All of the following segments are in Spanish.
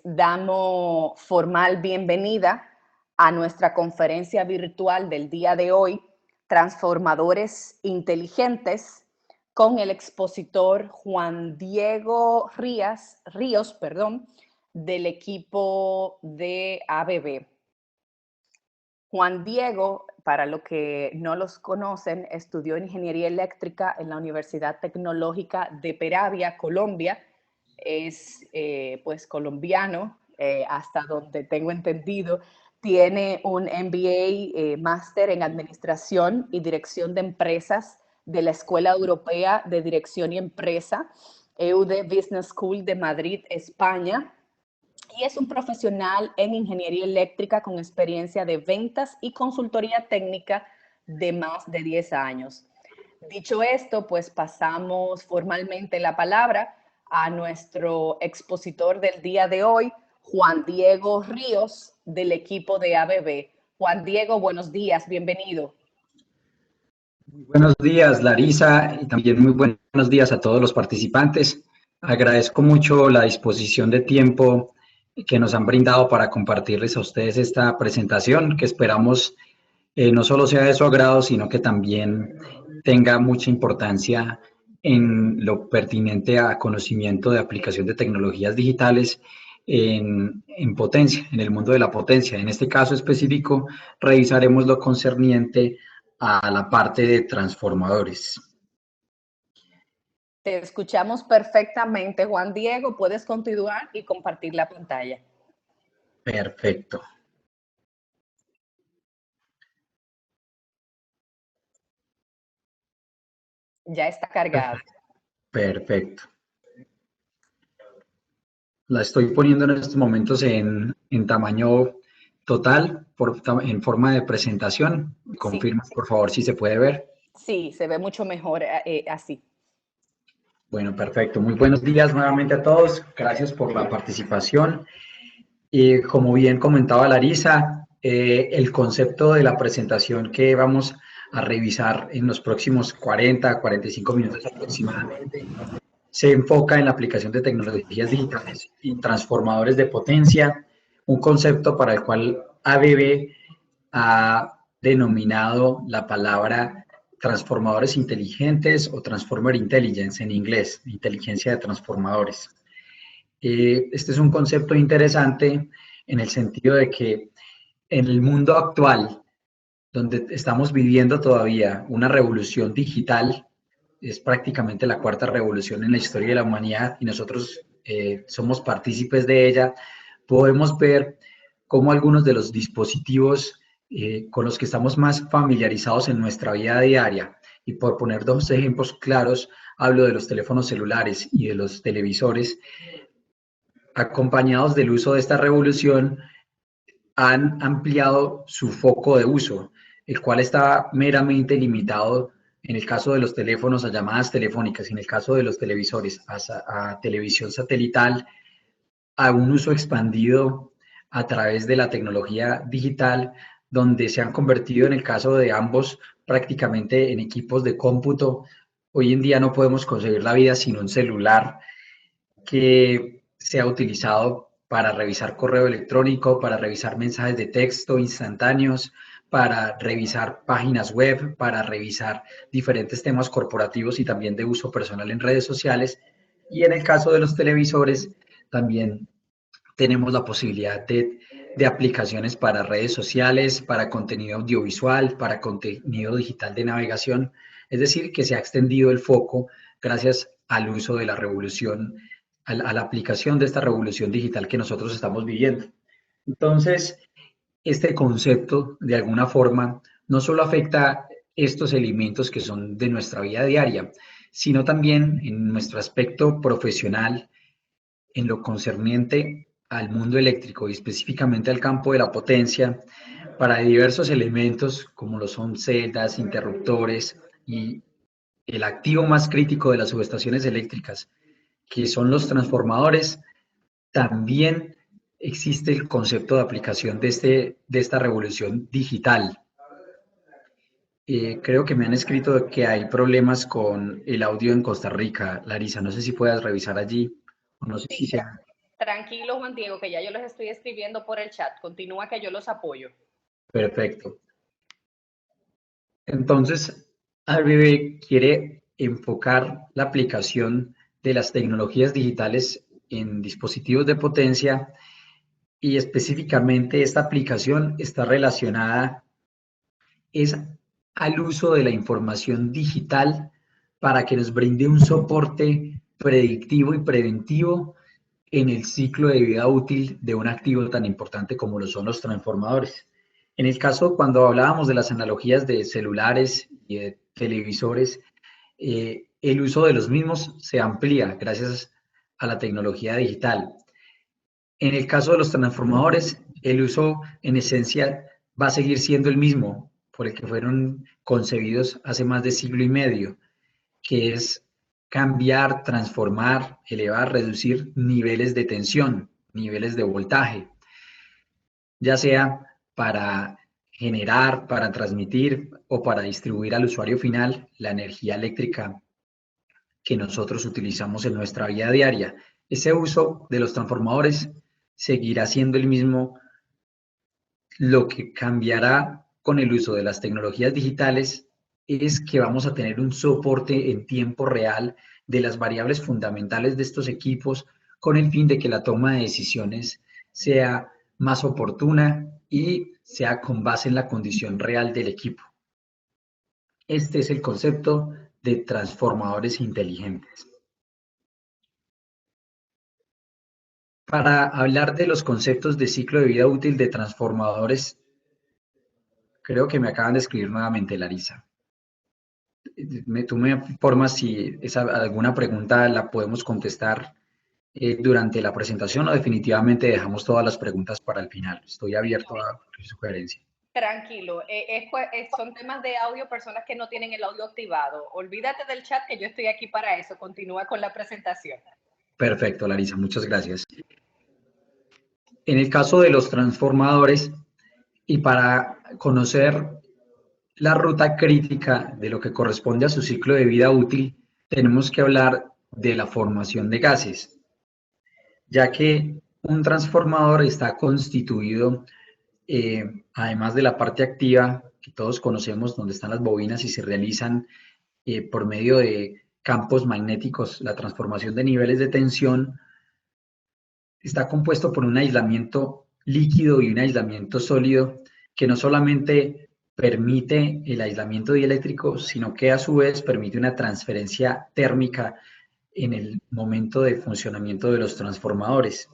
Damos formal bienvenida a nuestra conferencia virtual del día de hoy, Transformadores Inteligentes, con el expositor Juan Diego Ríos, del equipo de ABB. Juan Diego, para los que no los conocen, estudió Ingeniería Eléctrica en la Universidad Tecnológica de Peravia, Colombia. Es pues colombiano, hasta donde tengo entendido. Tiene un MBA, máster en Administración y Dirección de Empresas de la Escuela Europea de Dirección y Empresa, EUD Business School de Madrid, España. Y es un profesional en ingeniería eléctrica con experiencia de ventas y consultoría técnica de más de 10 años. Dicho esto, pues pasamos formalmente la palabra a nuestro expositor del día de hoy, Juan Diego Ríos, del equipo de ABB. Juan Diego, buenos días, bienvenido. Muy buenos días, Larisa, y también muy buenos días a todos los participantes. Agradezco mucho la disposición de tiempo que nos han brindado para compartirles a ustedes esta presentación, que esperamos no solo sea de su agrado, sino que también tenga mucha importancia en lo pertinente a conocimiento de aplicación de tecnologías digitales en potencia, en el mundo de la potencia. En este caso específico, revisaremos lo concerniente a la parte de transformadores. Te escuchamos perfectamente, Juan Diego. Puedes continuar y compartir la pantalla. Perfecto. Ya está cargado. Perfecto. La estoy poniendo en estos momentos en tamaño total, en forma de presentación. Sí, Confirma, por favor, si se puede ver. sí, se ve mucho mejor así. Bueno, perfecto. Muy buenos días nuevamente a todos. Gracias por la participación. Como bien comentaba Larisa, el concepto de la presentación que vamos a revisar en los próximos 45 minutos aproximadamente se enfoca en la aplicación de tecnologías digitales y transformadores de potencia, un concepto para el cual ABB ha denominado la palabra transformadores inteligentes o transformer intelligence en inglés, inteligencia de transformadores. Este es un concepto interesante en el sentido de que en el mundo actual, donde estamos viviendo todavía una revolución digital, es prácticamente la cuarta revolución en la historia de la humanidad y nosotros somos partícipes de ella, podemos ver cómo algunos de los dispositivos con los que estamos más familiarizados en nuestra vida diaria, y por poner dos ejemplos claros, hablo de los teléfonos celulares y de los televisores, acompañados del uso de esta revolución, han ampliado su foco de uso, el cual está meramente limitado en el caso de los teléfonos a llamadas telefónicas, y en el caso de los televisores a televisión satelital, a un uso expandido a través de la tecnología digital, donde se han convertido en el caso de ambos prácticamente en equipos de cómputo. Hoy en día no podemos concebir la vida sin un celular que sea utilizado para revisar correo electrónico, para revisar mensajes de texto instantáneos, para revisar páginas web, para revisar diferentes temas corporativos y también de uso personal en redes sociales. Y en el caso de los televisores, también tenemos la posibilidad de aplicaciones para redes sociales, para contenido audiovisual, para contenido digital de navegación. Es decir, que se ha extendido el foco gracias al uso de la revolución, a la aplicación de esta revolución digital que nosotros estamos viviendo. Entonces, este concepto, de alguna forma, no solo afecta estos elementos que son de nuestra vida diaria, sino también en nuestro aspecto profesional, en lo concerniente al mundo eléctrico y específicamente al campo de la potencia, para diversos elementos como lo son celdas, interruptores y el activo más crítico de las subestaciones eléctricas, que son los transformadores. También existe el concepto de aplicación de esta revolución digital. Creo que me han escrito que hay problemas con el audio en Costa Rica. Larisa, no sé si puedas revisar allí, o no sé si sea... Tranquilo, Juan Diego, que ya yo los estoy escribiendo por el chat. Continúa que yo los apoyo. Perfecto. Entonces, ABB quiere enfocar la aplicación de las tecnologías digitales en dispositivos de potencia y específicamente esta aplicación está relacionada es al uso de la información digital para que nos brinde un soporte predictivo y preventivo en el ciclo de vida útil de un activo tan importante como lo son los transformadores. En el caso, cuando hablábamos de las analogías de celulares y de televisores, el uso de los mismos se amplía gracias a la tecnología digital. En el caso de los transformadores, el uso en esencia va a seguir siendo el mismo por el que fueron concebidos hace más de siglo y medio, que es cambiar, transformar, elevar, reducir niveles de tensión, niveles de voltaje, ya sea para generar, para transmitir o para distribuir al usuario final la energía eléctrica que nosotros utilizamos en nuestra vida diaria. Ese uso de los transformadores seguirá siendo el mismo. Lo que cambiará con el uso de las tecnologías digitales es que vamos a tener un soporte en tiempo real de las variables fundamentales de estos equipos con el fin de que la toma de decisiones sea más oportuna y sea con base en la condición real del equipo. Este es el concepto de transformadores inteligentes. Para hablar de los conceptos de ciclo de vida útil de transformadores, creo que me acaban de escribir nuevamente, Larisa. Tú me informas si alguna pregunta la podemos contestar durante la presentación o definitivamente dejamos todas las preguntas para el final. Estoy abierto a sugerencia. Tranquilo, son temas de audio, personas que no tienen el audio activado. Olvídate del chat, que yo estoy aquí para eso. Continúa con la presentación. Perfecto, Larisa, muchas gracias. En el caso de los transformadores, y para conocer la ruta crítica de lo que corresponde a su ciclo de vida útil, tenemos que hablar de la formación de gases, ya que un transformador está constituido, además de la parte activa que todos conocemos, donde están las bobinas y se realizan por medio de campos magnéticos la transformación de niveles de tensión, está compuesto por un aislamiento líquido y un aislamiento sólido que no solamente permite el aislamiento dieléctrico, sino que a su vez permite una transferencia térmica en el momento de funcionamiento de los transformadores.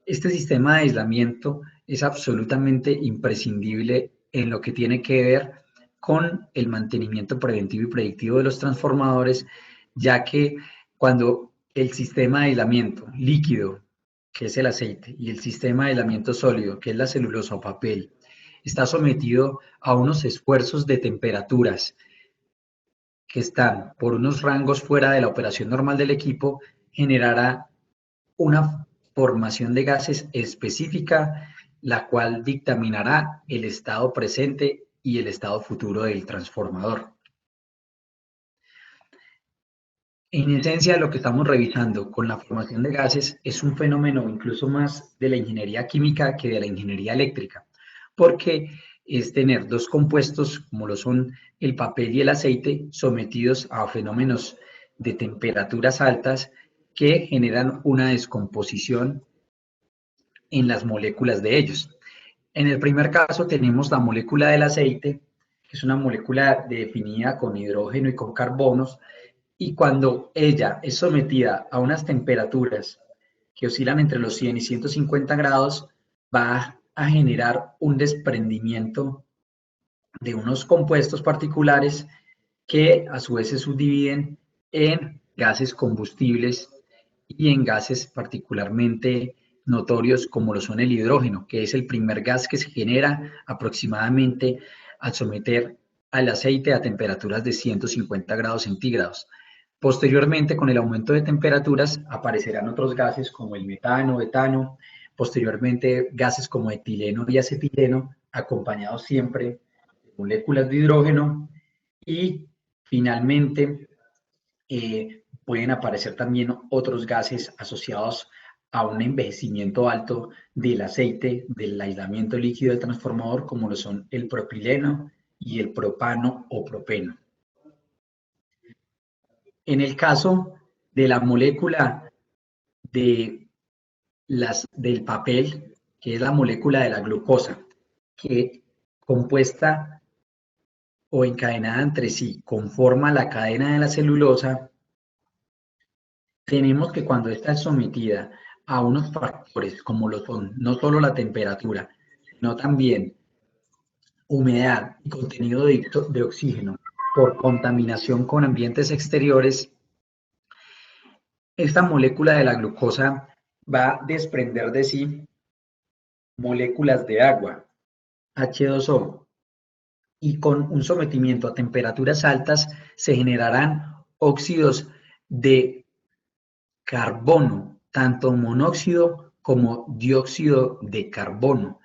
Este sistema de aislamiento es absolutamente imprescindible en lo que tiene que ver con el mantenimiento preventivo y predictivo de los transformadores, ya que cuando el sistema de aislamiento líquido, que es el aceite, y el sistema de aislamiento sólido, que es la celulosa o papel, está sometido a unos esfuerzos de temperaturas que están por unos rangos fuera de la operación normal del equipo, generará una formación de gases específica, la cual dictaminará el estado presente y el estado futuro del transformador. En esencia, lo que estamos revisando con la formación de gases es un fenómeno incluso más de la ingeniería química que de la ingeniería eléctrica, porque es tener dos compuestos como lo son el papel y el aceite sometidos a fenómenos de temperaturas altas que generan una descomposición en las moléculas de ellos. En el primer caso tenemos la molécula del aceite, que es una molécula definida con hidrógeno y con carbonos, y cuando ella es sometida a unas temperaturas que oscilan entre los 100 y 150 grados, va a generar un desprendimiento de unos compuestos particulares que a su vez se subdividen en gases combustibles y en gases particularmente notorios como lo son el hidrógeno, que es el primer gas que se genera aproximadamente al someter al aceite a temperaturas de 150 grados centígrados. Posteriormente, con el aumento de temperaturas, aparecerán otros gases como el metano, etano, posteriormente gases como etileno y acetileno, acompañados siempre de moléculas de hidrógeno, y finalmente pueden aparecer también otros gases asociados a un envejecimiento alto del aceite, del aislamiento líquido del transformador, como lo son el propileno y el propano o propeno. En el caso de la molécula del papel, que es la molécula de la glucosa, que compuesta o encadenada entre sí conforma la cadena de la celulosa, tenemos que cuando esta es sometida a unos factores como lo son no solo la temperatura, sino también humedad y contenido de oxígeno por contaminación con ambientes exteriores, esta molécula de la glucosa va a desprender de sí moléculas de agua, H2O, y con un sometimiento a temperaturas altas se generarán óxidos de carbono, tanto monóxido como dióxido de carbono.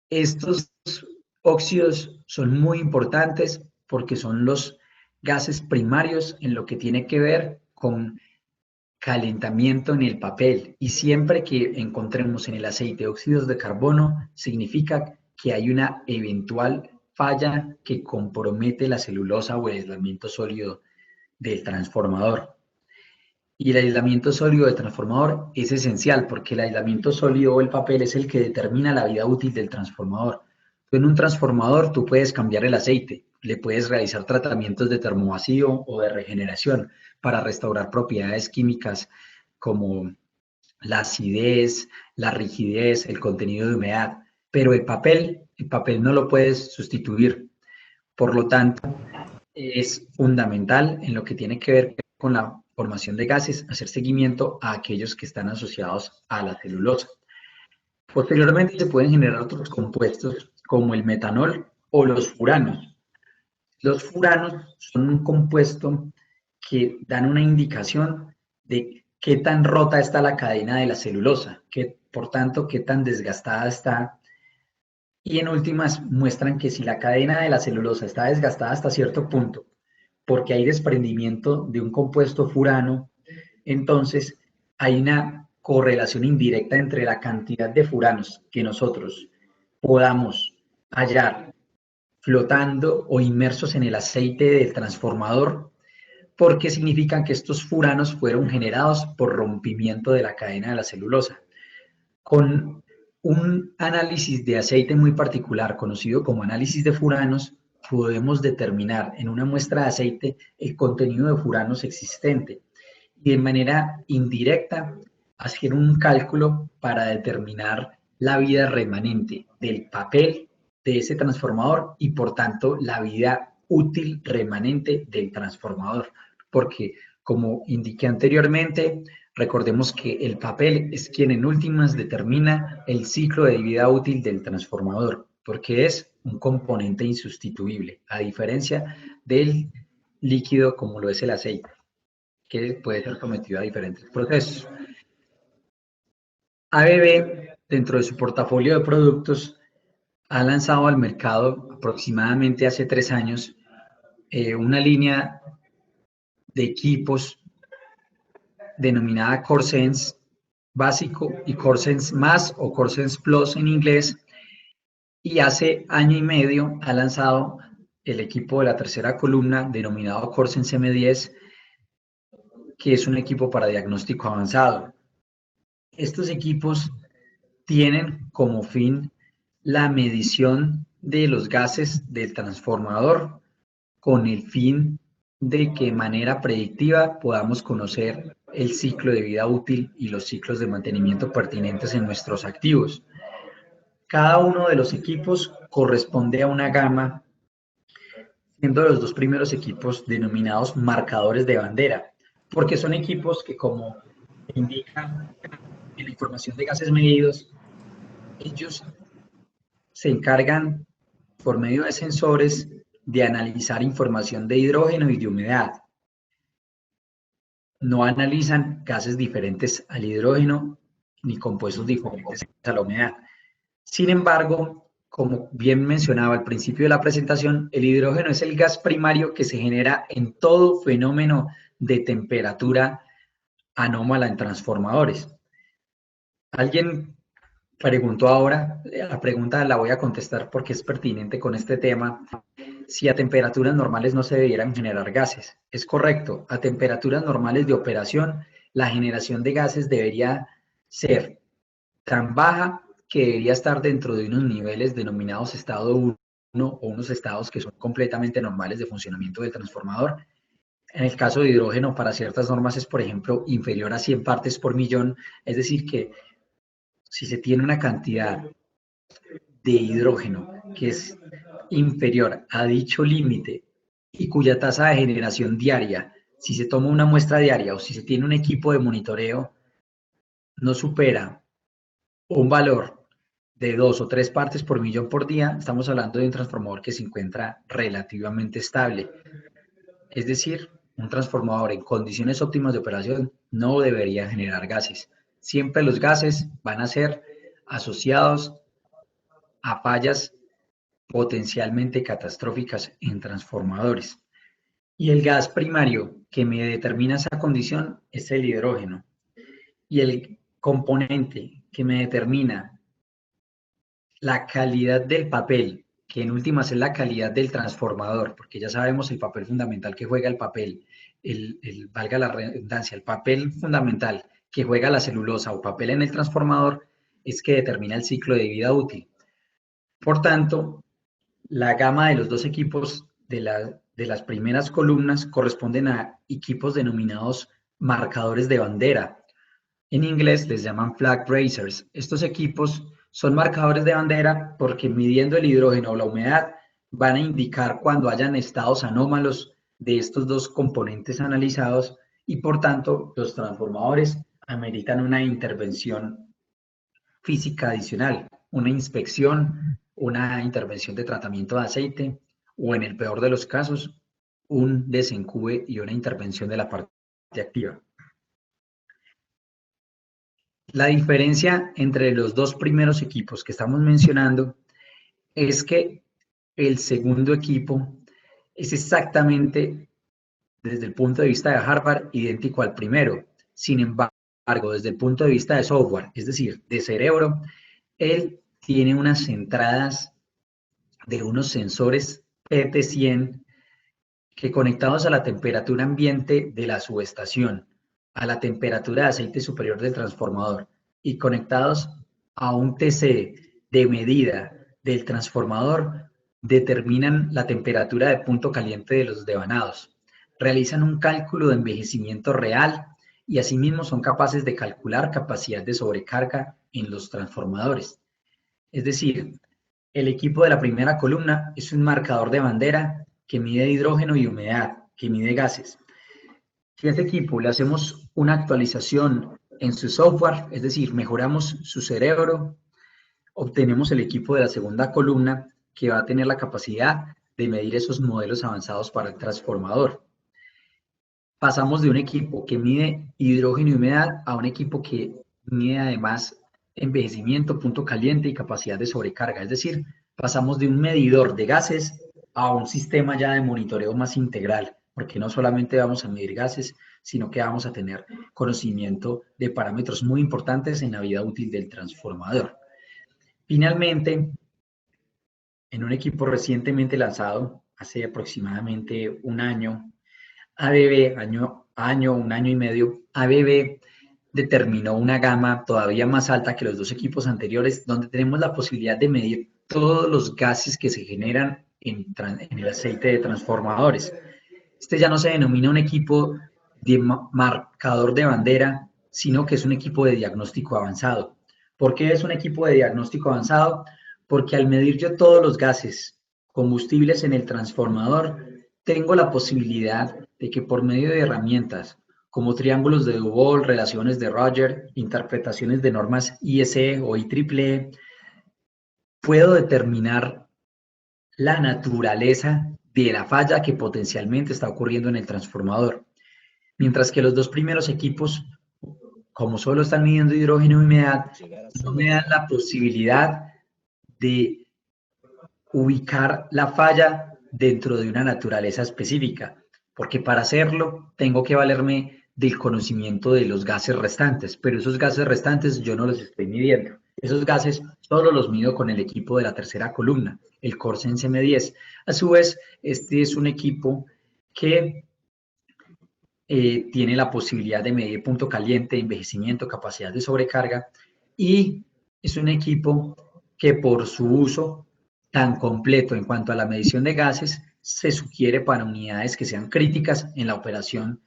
Estos óxidos son muy importantes porque son los gases primarios en lo que tiene que ver con calentamiento en el papel, y siempre que encontremos en el aceite óxidos de carbono significa que hay una eventual falla que compromete la celulosa o el aislamiento sólido del transformador. Y el aislamiento sólido del transformador es esencial porque el aislamiento sólido o el papel es el que determina la vida útil del transformador. En un transformador tú puedes cambiar el aceite, le puedes realizar tratamientos de termovacío o de regeneración para restaurar propiedades químicas como la acidez, la rigidez, el contenido de humedad, pero el papel no lo puedes sustituir. Por lo tanto, es fundamental en lo que tiene que ver con la formación de gases, hacer seguimiento a aquellos que están asociados a la celulosa. Posteriormente se pueden generar otros compuestos como el metanol o los furanos. Los furanos son un compuesto que dan una indicación de qué tan rota está la cadena de la celulosa, que por tanto qué tan desgastada está, y en últimas muestran que si la cadena de la celulosa está desgastada hasta cierto punto, porque hay desprendimiento de un compuesto furano, entonces hay una correlación indirecta entre la cantidad de furanos que nosotros podamos hallar flotando o inmersos en el aceite del transformador, porque significan que estos furanos fueron generados por rompimiento de la cadena de la celulosa. Con un análisis de aceite muy particular, conocido como análisis de furanos, podemos determinar en una muestra de aceite el contenido de furanos existente y de manera indirecta hacer un cálculo para determinar la vida remanente del papel de ese transformador y por tanto la vida útil remanente del transformador. Porque como indiqué anteriormente, recordemos que el papel es quien en últimas determina el ciclo de vida útil del transformador, porque es un componente insustituible, a diferencia del líquido como lo es el aceite, que puede ser sometido a diferentes procesos. ABB, dentro de su portafolio de productos, ha lanzado al mercado aproximadamente hace 3 años una línea de equipos denominada CoreSense básico y CoreSense Más o CoreSense Plus en inglés, y hace año y medio ha lanzado el equipo de la tercera columna denominado CoreSense M10, que es un equipo para diagnóstico avanzado. Estos equipos tienen como fin la medición de los gases del transformador con el fin de que de manera predictiva podamos conocer el ciclo de vida útil y los ciclos de mantenimiento pertinentes en nuestros activos. Cada uno de los equipos corresponde a una gama, siendo los 2 primeros equipos denominados marcadores de bandera, porque son equipos que, como indican en la información de gases medidos, ellos se encargan por medio de sensores de analizar información de hidrógeno y de humedad. No analizan gases diferentes al hidrógeno ni compuestos diferentes a la humedad. Sin embargo, como bien mencionaba al principio de la presentación, el hidrógeno es el gas primario que se genera en todo fenómeno de temperatura anómala en transformadores. Alguien preguntó ahora, la pregunta la voy a contestar porque es pertinente con este tema, si a temperaturas normales no se debieran generar gases. Es correcto, a temperaturas normales de operación, la generación de gases debería ser tan baja que debería estar dentro de unos niveles denominados estado 1 o unos estados que son completamente normales de funcionamiento del transformador. En el caso de hidrógeno, para ciertas normas es, por ejemplo, inferior a 100 partes por millón, es decir, que si se tiene una cantidad de hidrógeno que es inferior a dicho límite y cuya tasa de generación diaria, si se toma una muestra diaria o si se tiene un equipo de monitoreo, no supera un valor de 2 o 3 partes por millón por día, estamos hablando de un transformador que se encuentra relativamente estable. Es decir, un transformador en condiciones óptimas de operación no debería generar gases. Siempre los gases van a ser asociados a fallas potencialmente catastróficas en transformadores. Y el gas primario que me determina esa condición es el hidrógeno. Y el componente que me determina la calidad del papel, que en últimas es la calidad del transformador, porque ya sabemos el papel fundamental que juega el papel, valga la redundancia, el papel fundamental que juega la celulosa o papel en el transformador es que determina el ciclo de vida útil. Por tanto, la gama de los dos equipos de las primeras columnas corresponden a equipos denominados marcadores de bandera. En inglés les llaman flag raisers. Estos equipos son marcadores de bandera porque midiendo el hidrógeno o la humedad van a indicar cuando hayan estados anómalos de estos dos componentes analizados y por tanto los transformadores ameritan una intervención física adicional, una inspección, una intervención de tratamiento de aceite o en el peor de los casos un desencube y una intervención de la parte activa. La diferencia entre los dos primeros equipos que estamos mencionando es que el segundo equipo es exactamente, desde el punto de vista de hardware, idéntico al primero. Sin embargo, desde el punto de vista de software, es decir, de cerebro, él tiene unas entradas de unos sensores PT100 que conectados a la temperatura ambiente de la subestación, a la temperatura de aceite superior del transformador y conectados a un TC de medida del transformador, determinan la temperatura de punto caliente de los devanados, realizan un cálculo de envejecimiento real y asimismo son capaces de calcular capacidad de sobrecarga en los transformadores. Es decir, el equipo de la primera columna es un marcador de bandera que mide hidrógeno y humedad, que mide gases. Si a este equipo le hacemos una actualización en su software, es decir, mejoramos su cerebro, obtenemos el equipo de la segunda columna que va a tener la capacidad de medir esos modelos avanzados para el transformador. Pasamos de un equipo que mide hidrógeno y humedad a un equipo que mide además envejecimiento, punto caliente y capacidad de sobrecarga. Es decir, pasamos de un medidor de gases a un sistema ya de monitoreo más integral, porque no solamente vamos a medir gases, sino que vamos a tener conocimiento de parámetros muy importantes en la vida útil del transformador. Finalmente, en un equipo recientemente lanzado, hace aproximadamente un año, ABB, un año y medio, ABB determinó una gama todavía más alta que los dos equipos anteriores, donde tenemos la posibilidad de medir todos los gases que se generan en el aceite de transformadores. Este ya no se denomina un equipo de marcador de bandera, sino que es un equipo de diagnóstico avanzado. ¿Por qué es un equipo de diagnóstico avanzado? Porque al medir yo todos los gases combustibles en el transformador, tengo la posibilidad de que por medio de herramientas como triángulos de Duval, relaciones de Roger, interpretaciones de normas ISE o IEEE, puedo determinar la naturaleza de la falla que potencialmente está ocurriendo en el transformador. Mientras que los dos primeros equipos, como solo están midiendo hidrógeno y humedad, no me dan la posibilidad de ubicar la falla dentro de una naturaleza específica, porque para hacerlo tengo que valerme del conocimiento de los gases restantes, pero esos gases restantes yo no los estoy midiendo. Esos gases solo los mido con el equipo de la tercera columna, el CoreSense M10. A su vez, este es un equipo que tiene la posibilidad de medir punto caliente, envejecimiento, capacidad de sobrecarga, y es un equipo que por su uso tan completo en cuanto a la medición de gases se sugiere para unidades que sean críticas en la operación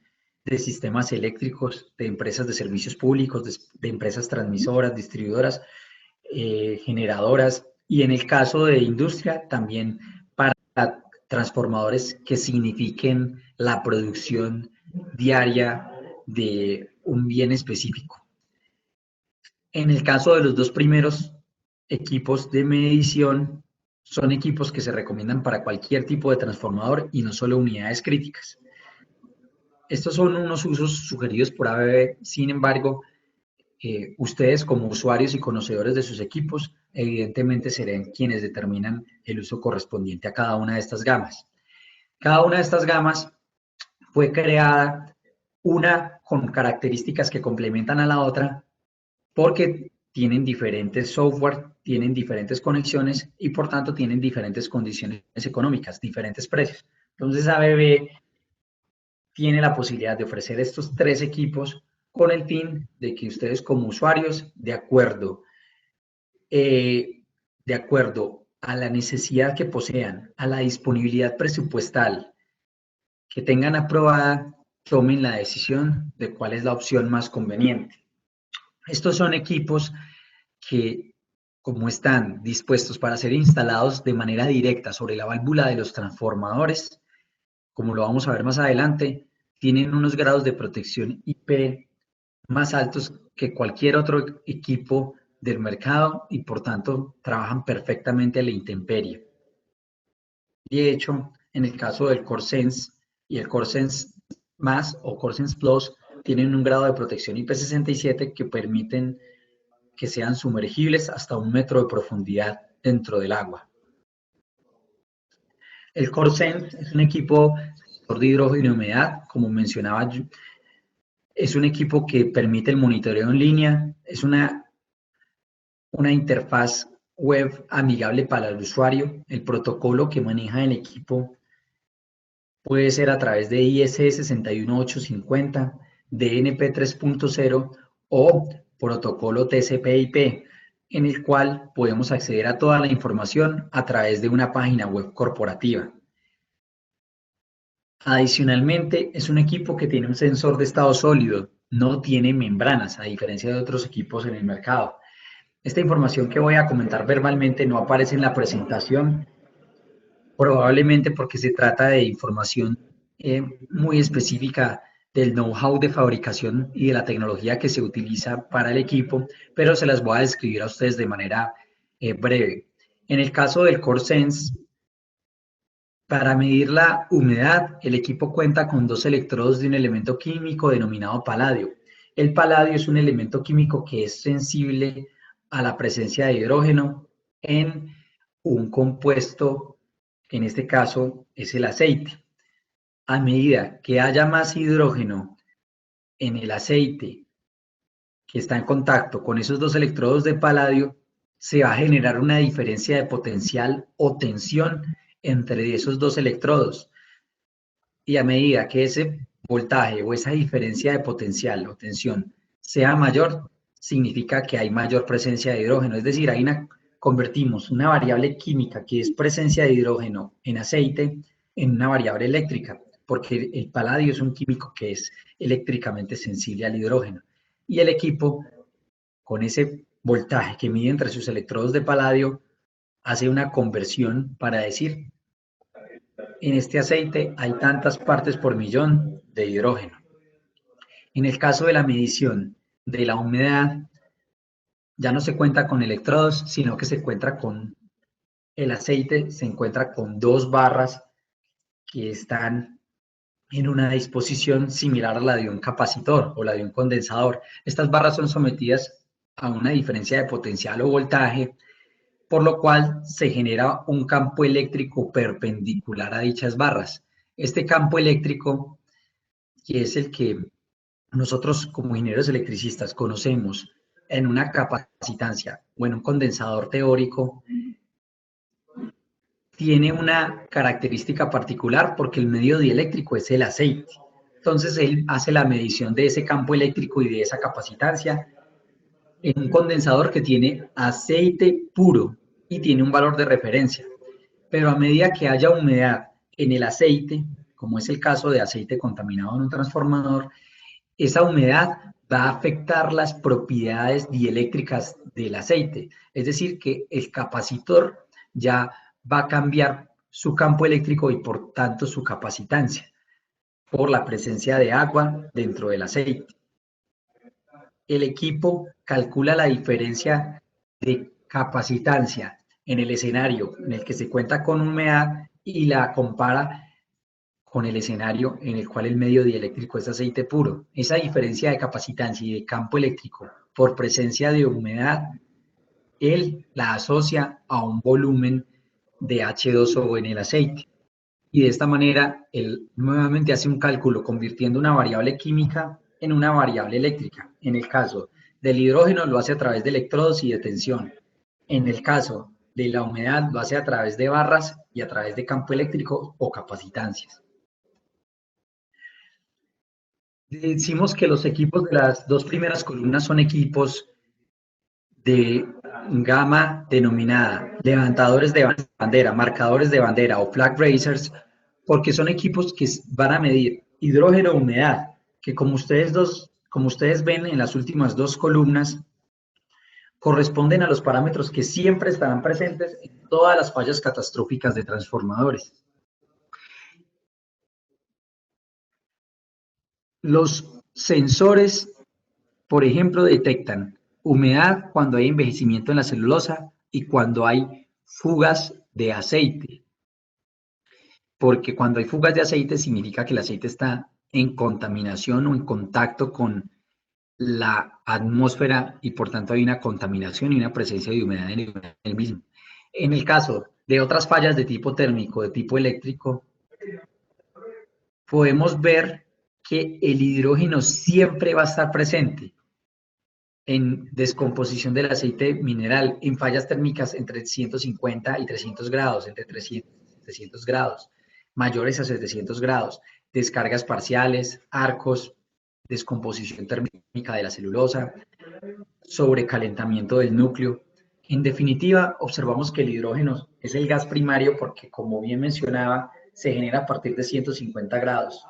de sistemas eléctricos, de empresas de servicios públicos, de empresas transmisoras, distribuidoras, generadoras, y en el caso de industria también para transformadores que signifiquen la producción diaria de un bien específico. En el caso de los dos primeros equipos de medición, son equipos que se recomiendan para cualquier tipo de transformador y no solo unidades críticas. Estos son unos usos sugeridos por ABB, sin embargo, ustedes como usuarios y conocedores de sus equipos, evidentemente serán quienes determinan el uso correspondiente a cada una de estas gamas. Cada una de estas gamas fue creada, una con características que complementan a la otra, porque tienen diferentes software, tienen diferentes conexiones y por tanto tienen diferentes condiciones económicas, diferentes precios. Entonces ABB tiene la posibilidad de ofrecer estos tres equipos con el fin de que ustedes como usuarios, de acuerdo a la necesidad que posean, a la disponibilidad presupuestal que tengan aprobada, tomen la decisión de cuál es la opción más conveniente. Estos son equipos que, como están dispuestos para ser instalados de manera directa sobre la válvula de los transformadores, como lo vamos a ver más adelante, tienen unos grados de protección IP más altos que cualquier otro equipo del mercado y por tanto trabajan perfectamente a la intemperie. De hecho, en el caso del CoreSense y el CoreSense Más o CoreSense Plus, tienen un grado de protección IP67 que permiten que sean sumergibles hasta 1 metro de profundidad dentro del agua. El CoreSense es un equipo de hidrógeno y humedad, como mencionaba yo. Es un equipo que permite el monitoreo en línea, es una interfaz web amigable para el usuario. El protocolo que maneja el equipo puede ser a través de IEC 61850, DNP 3.0 o protocolo TCP/IP, en el cual podemos acceder a toda la información a través de una página web corporativa. Adicionalmente, es un equipo que tiene un sensor de estado sólido, no tiene membranas, a diferencia de otros equipos en el mercado. Esta información que voy a comentar verbalmente no aparece en la presentación, probablemente porque se trata de información muy específica del know-how de fabricación y de la tecnología que se utiliza para el equipo, pero se las voy a describir a ustedes de manera breve. En el caso del CoreSense, para medir la humedad, el equipo cuenta con dos electrodos de un elemento químico denominado paladio. El paladio es un elemento químico que es sensible a la presencia de hidrógeno en un compuesto, en este caso es el aceite. A medida que haya más hidrógeno en el aceite que está en contacto con esos dos electrodos de paladio, se va a generar una diferencia de potencial o tensión entre esos dos electrodos. Y a medida que ese voltaje o esa diferencia de potencial o tensión sea mayor, significa que hay mayor presencia de hidrógeno. Es decir, convertimos una variable química que es presencia de hidrógeno en aceite en una variable eléctrica, porque el paladio es un químico que es eléctricamente sensible al hidrógeno. Y el equipo, con ese voltaje que mide entre sus electrodos de paladio, hace una conversión para decir, en este aceite hay tantas partes por millón de hidrógeno. En el caso de la medición de la humedad, ya no se cuenta con electrodos, sino que se encuentra con el aceite, se encuentra con dos barras que están en una disposición similar a la de un capacitor o la de un condensador. Estas barras son sometidas a una diferencia de potencial o voltaje, por lo cual se genera un campo eléctrico perpendicular a dichas barras. Este campo eléctrico, que es el que nosotros como ingenieros electricistas conocemos en una capacitancia o en un condensador teórico, tiene una característica particular porque el medio dieléctrico es el aceite. Entonces él hace la medición de ese campo eléctrico y de esa capacitancia en un condensador que tiene aceite puro y tiene un valor de referencia. Pero a medida que haya humedad en el aceite, como es el caso de aceite contaminado en un transformador, esa humedad va a afectar las propiedades dieléctricas del aceite. Es decir, que el capacitor ya va a cambiar su campo eléctrico y por tanto su capacitancia por la presencia de agua dentro del aceite. El equipo calcula la diferencia de capacitancia en el escenario en el que se cuenta con humedad y la compara con el escenario en el cual el medio dieléctrico es aceite puro. Esa diferencia de capacitancia y de campo eléctrico por presencia de humedad, él la asocia a un volumen de H2O en el aceite. Y de esta manera, él nuevamente hace un cálculo convirtiendo una variable química en una variable eléctrica. En el caso del hidrógeno lo hace a través de electrodos y de tensión. En el caso de la humedad lo hace a través de barras y a través de campo eléctrico o capacitancias. Decimos que los equipos de las dos primeras columnas son equipos de gama denominada levantadores de bandera, marcadores de bandera o flag raisers, porque son equipos que van a medir hidrógeno o humedad, que como ustedes ven en las últimas dos columnas, corresponden a los parámetros que siempre estarán presentes en todas las fallas catastróficas de transformadores. Los sensores, por ejemplo, detectan humedad cuando hay envejecimiento en la celulosa y cuando hay fugas de aceite. Porque cuando hay fugas de aceite significa que el aceite está en contaminación o en contacto con la atmósfera y por tanto hay una contaminación y una presencia de humedad en el mismo. En el caso de otras fallas de tipo térmico, de tipo eléctrico, podemos ver que el hidrógeno siempre va a estar presente en descomposición del aceite mineral, en fallas térmicas entre 150 y 300 grados, entre 300 y 300 grados, mayores a 700 grados, descargas parciales, arcos, descomposición térmica de la celulosa, sobrecalentamiento del núcleo. En definitiva, observamos que el hidrógeno es el gas primario porque, como bien mencionaba, se genera a partir de 150 grados.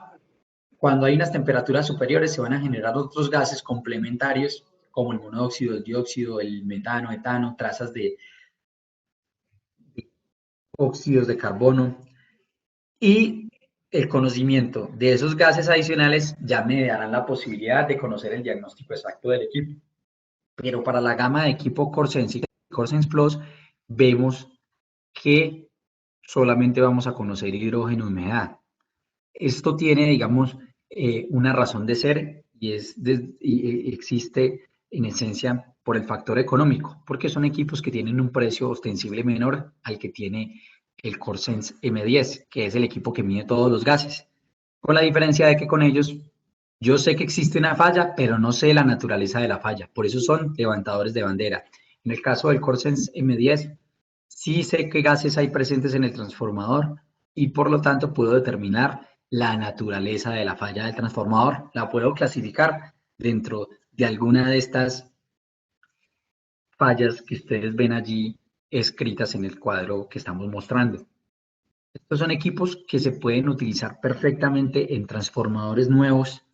Cuando hay unas temperaturas superiores se van a generar otros gases complementarios como el monóxido, el dióxido, el metano, etano, trazas de óxidos de carbono y el conocimiento de esos gases adicionales ya me darán la posibilidad de conocer el diagnóstico exacto del equipo. Pero para la gama de equipo Corsense y Corsense Plus vemos que solamente vamos a conocer hidrógeno y humedad. Esto tiene, digamos, una razón de ser y existe en esencia por el factor económico, porque son equipos que tienen un precio ostensible menor al que tiene el Corsense M10, que es el equipo que mide todos los gases. Con la diferencia de que con ellos yo sé que existe una falla, pero no sé la naturaleza de la falla. Por eso son levantadores de bandera. En el caso del Corsense M10, sí sé qué gases hay presentes en el transformador y por lo tanto puedo determinar la naturaleza de la falla del transformador. La puedo clasificar dentro de alguna de estas fallas que ustedes ven allí escritas en el cuadro que estamos mostrando. Estos son equipos que se pueden utilizar perfectamente en transformadores nuevos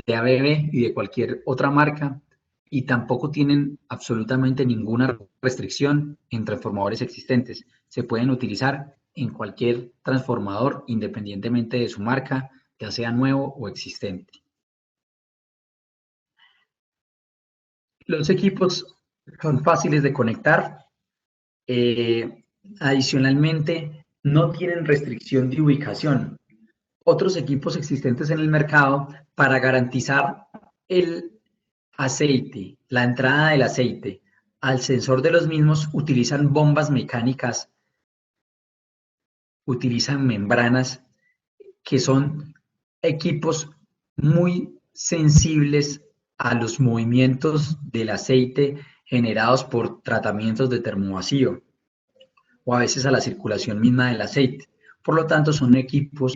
de ABB y de cualquier otra marca y tampoco tienen absolutamente ninguna restricción en transformadores existentes. Se pueden utilizar en cualquier transformador independientemente de su marca, ya sea nuevo o existente. Los equipos son fáciles de conectar. Adicionalmente, no tienen restricción de ubicación. Otros equipos existentes en el mercado para garantizar el aceite, la entrada del aceite al sensor de los mismos utilizan bombas mecánicas, utilizan membranas que son equipos muy sensibles a los movimientos del aceite generados por tratamientos de termovacío o a veces a la circulación misma del aceite. Por lo tanto, son equipos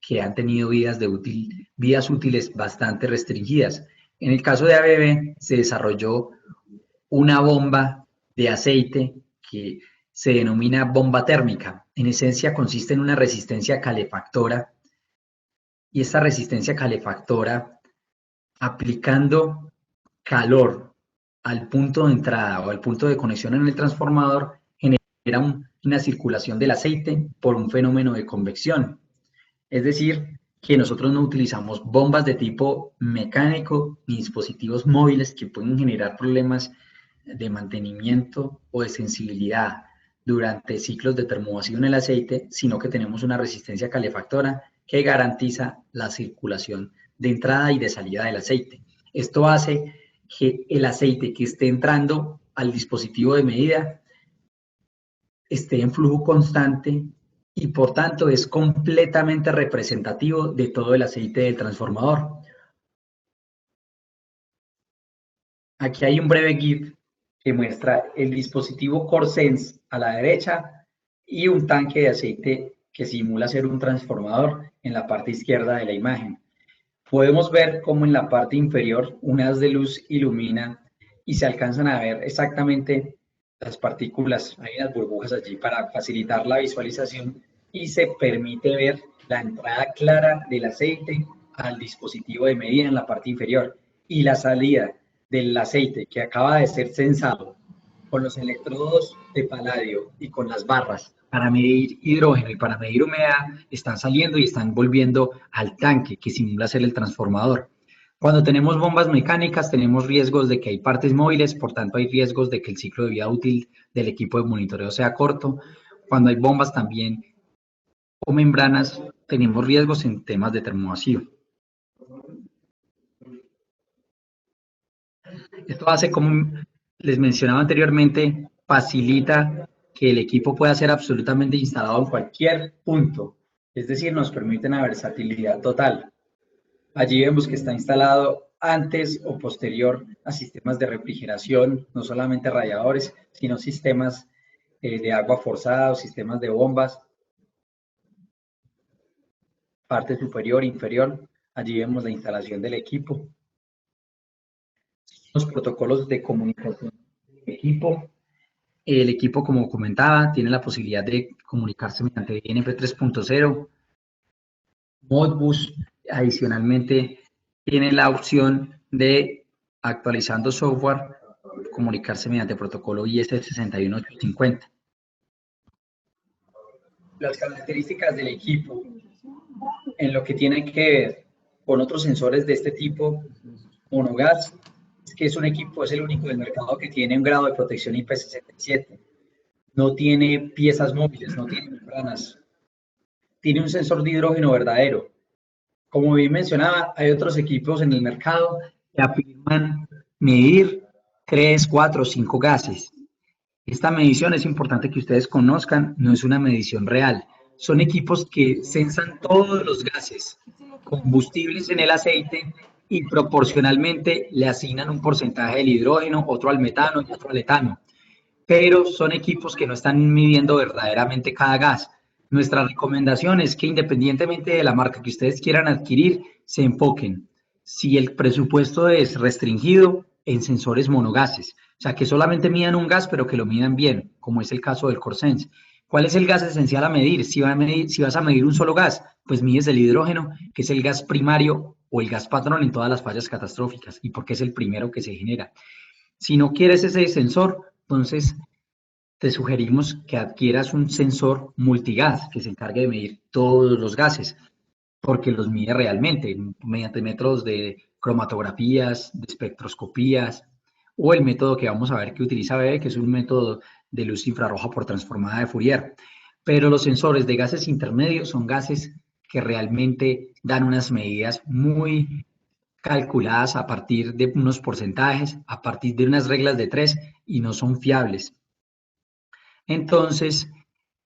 que han tenido vidas útiles bastante restringidas. En el caso de ABB se desarrolló una bomba de aceite que se denomina bomba térmica. En esencia consiste en una resistencia calefactora y esta resistencia calefactora, aplicando calor al punto de entrada o al punto de conexión en el transformador, genera una circulación del aceite por un fenómeno de convección. Es decir, que nosotros no utilizamos bombas de tipo mecánico ni dispositivos móviles que pueden generar problemas de mantenimiento o de sensibilidad durante ciclos de termovacío en el aceite, sino que tenemos una resistencia calefactora que garantiza la circulación de entrada y de salida del aceite. Esto hace que el aceite que esté entrando al dispositivo de medida esté en flujo constante y por tanto es completamente representativo de todo el aceite del transformador. Aquí hay un breve GIF que muestra el dispositivo CoreSense a la derecha y un tanque de aceite que simula ser un transformador en la parte izquierda de la imagen. Podemos ver cómo en la parte inferior un haz de luz ilumina y se alcanzan a ver exactamente las partículas, hay unas burbujas allí para facilitar la visualización y se permite ver la entrada clara del aceite al dispositivo de medida en la parte inferior y la salida del aceite que acaba de ser censado con los electrodos de paladio y con las barras para medir hidrógeno y para medir humedad, están saliendo y están volviendo al tanque que simula ser el transformador. Cuando tenemos bombas mecánicas tenemos riesgos de que hay partes móviles, por tanto hay riesgos de que el ciclo de vida útil del equipo de monitoreo sea corto. Cuando hay bombas también o membranas tenemos riesgos en temas de termovacío. Esto hace, como les mencionaba anteriormente, facilita que el equipo pueda ser absolutamente instalado en cualquier punto, es decir, nos permite una versatilidad total. Allí vemos que está instalado antes o posterior a sistemas de refrigeración, no solamente radiadores, sino sistemas de agua forzada o sistemas de bombas, parte superior, inferior. Allí vemos la instalación del equipo. Los protocolos de comunicación del equipo. El equipo, como comentaba, tiene la posibilidad de comunicarse mediante INF 3.0, Modbus. Adicionalmente, tiene la opción de, actualizando software, comunicarse mediante protocolo IS61850. Las características del equipo, en lo que tiene que ver con otros sensores de este tipo, monogas, es que es un equipo, es el único del mercado que tiene un grado de protección IP67. No tiene piezas móviles, no tiene membranas. Tiene un sensor de hidrógeno verdadero. Como bien mencionaba, hay otros equipos en el mercado que afirman medir 3, 4, 5 gases. Esta medición es importante que ustedes conozcan, no es una medición real. Son equipos que sensan todos los gases combustibles en el aceite y proporcionalmente le asignan un porcentaje del hidrógeno, otro al metano y otro al etano. Pero son equipos que no están midiendo verdaderamente cada gas. Nuestra recomendación es que independientemente de la marca que ustedes quieran adquirir, se enfoquen. Si el presupuesto es restringido, en sensores monogases, o sea, que solamente midan un gas, pero que lo midan bien, como es el caso del CoreSense. ¿Cuál es el gas esencial a medir? Si vas a medir un solo gas, pues mides el hidrógeno, que es el gas primario o el gas patrón en todas las fallas catastróficas, y porque es el primero que se genera. Si no quieres ese sensor, entonces te sugerimos que adquieras un sensor multigas que se encargue de medir todos los gases, porque los mide realmente mediante métodos de cromatografías, de espectroscopías, o el método que vamos a ver que utiliza BB, que es un método de luz infrarroja por transformada de Fourier. Pero los sensores de gases intermedios son gases que realmente dan unas medidas muy calculadas a partir de unos porcentajes, a partir de unas reglas de 3 y no son fiables. Entonces,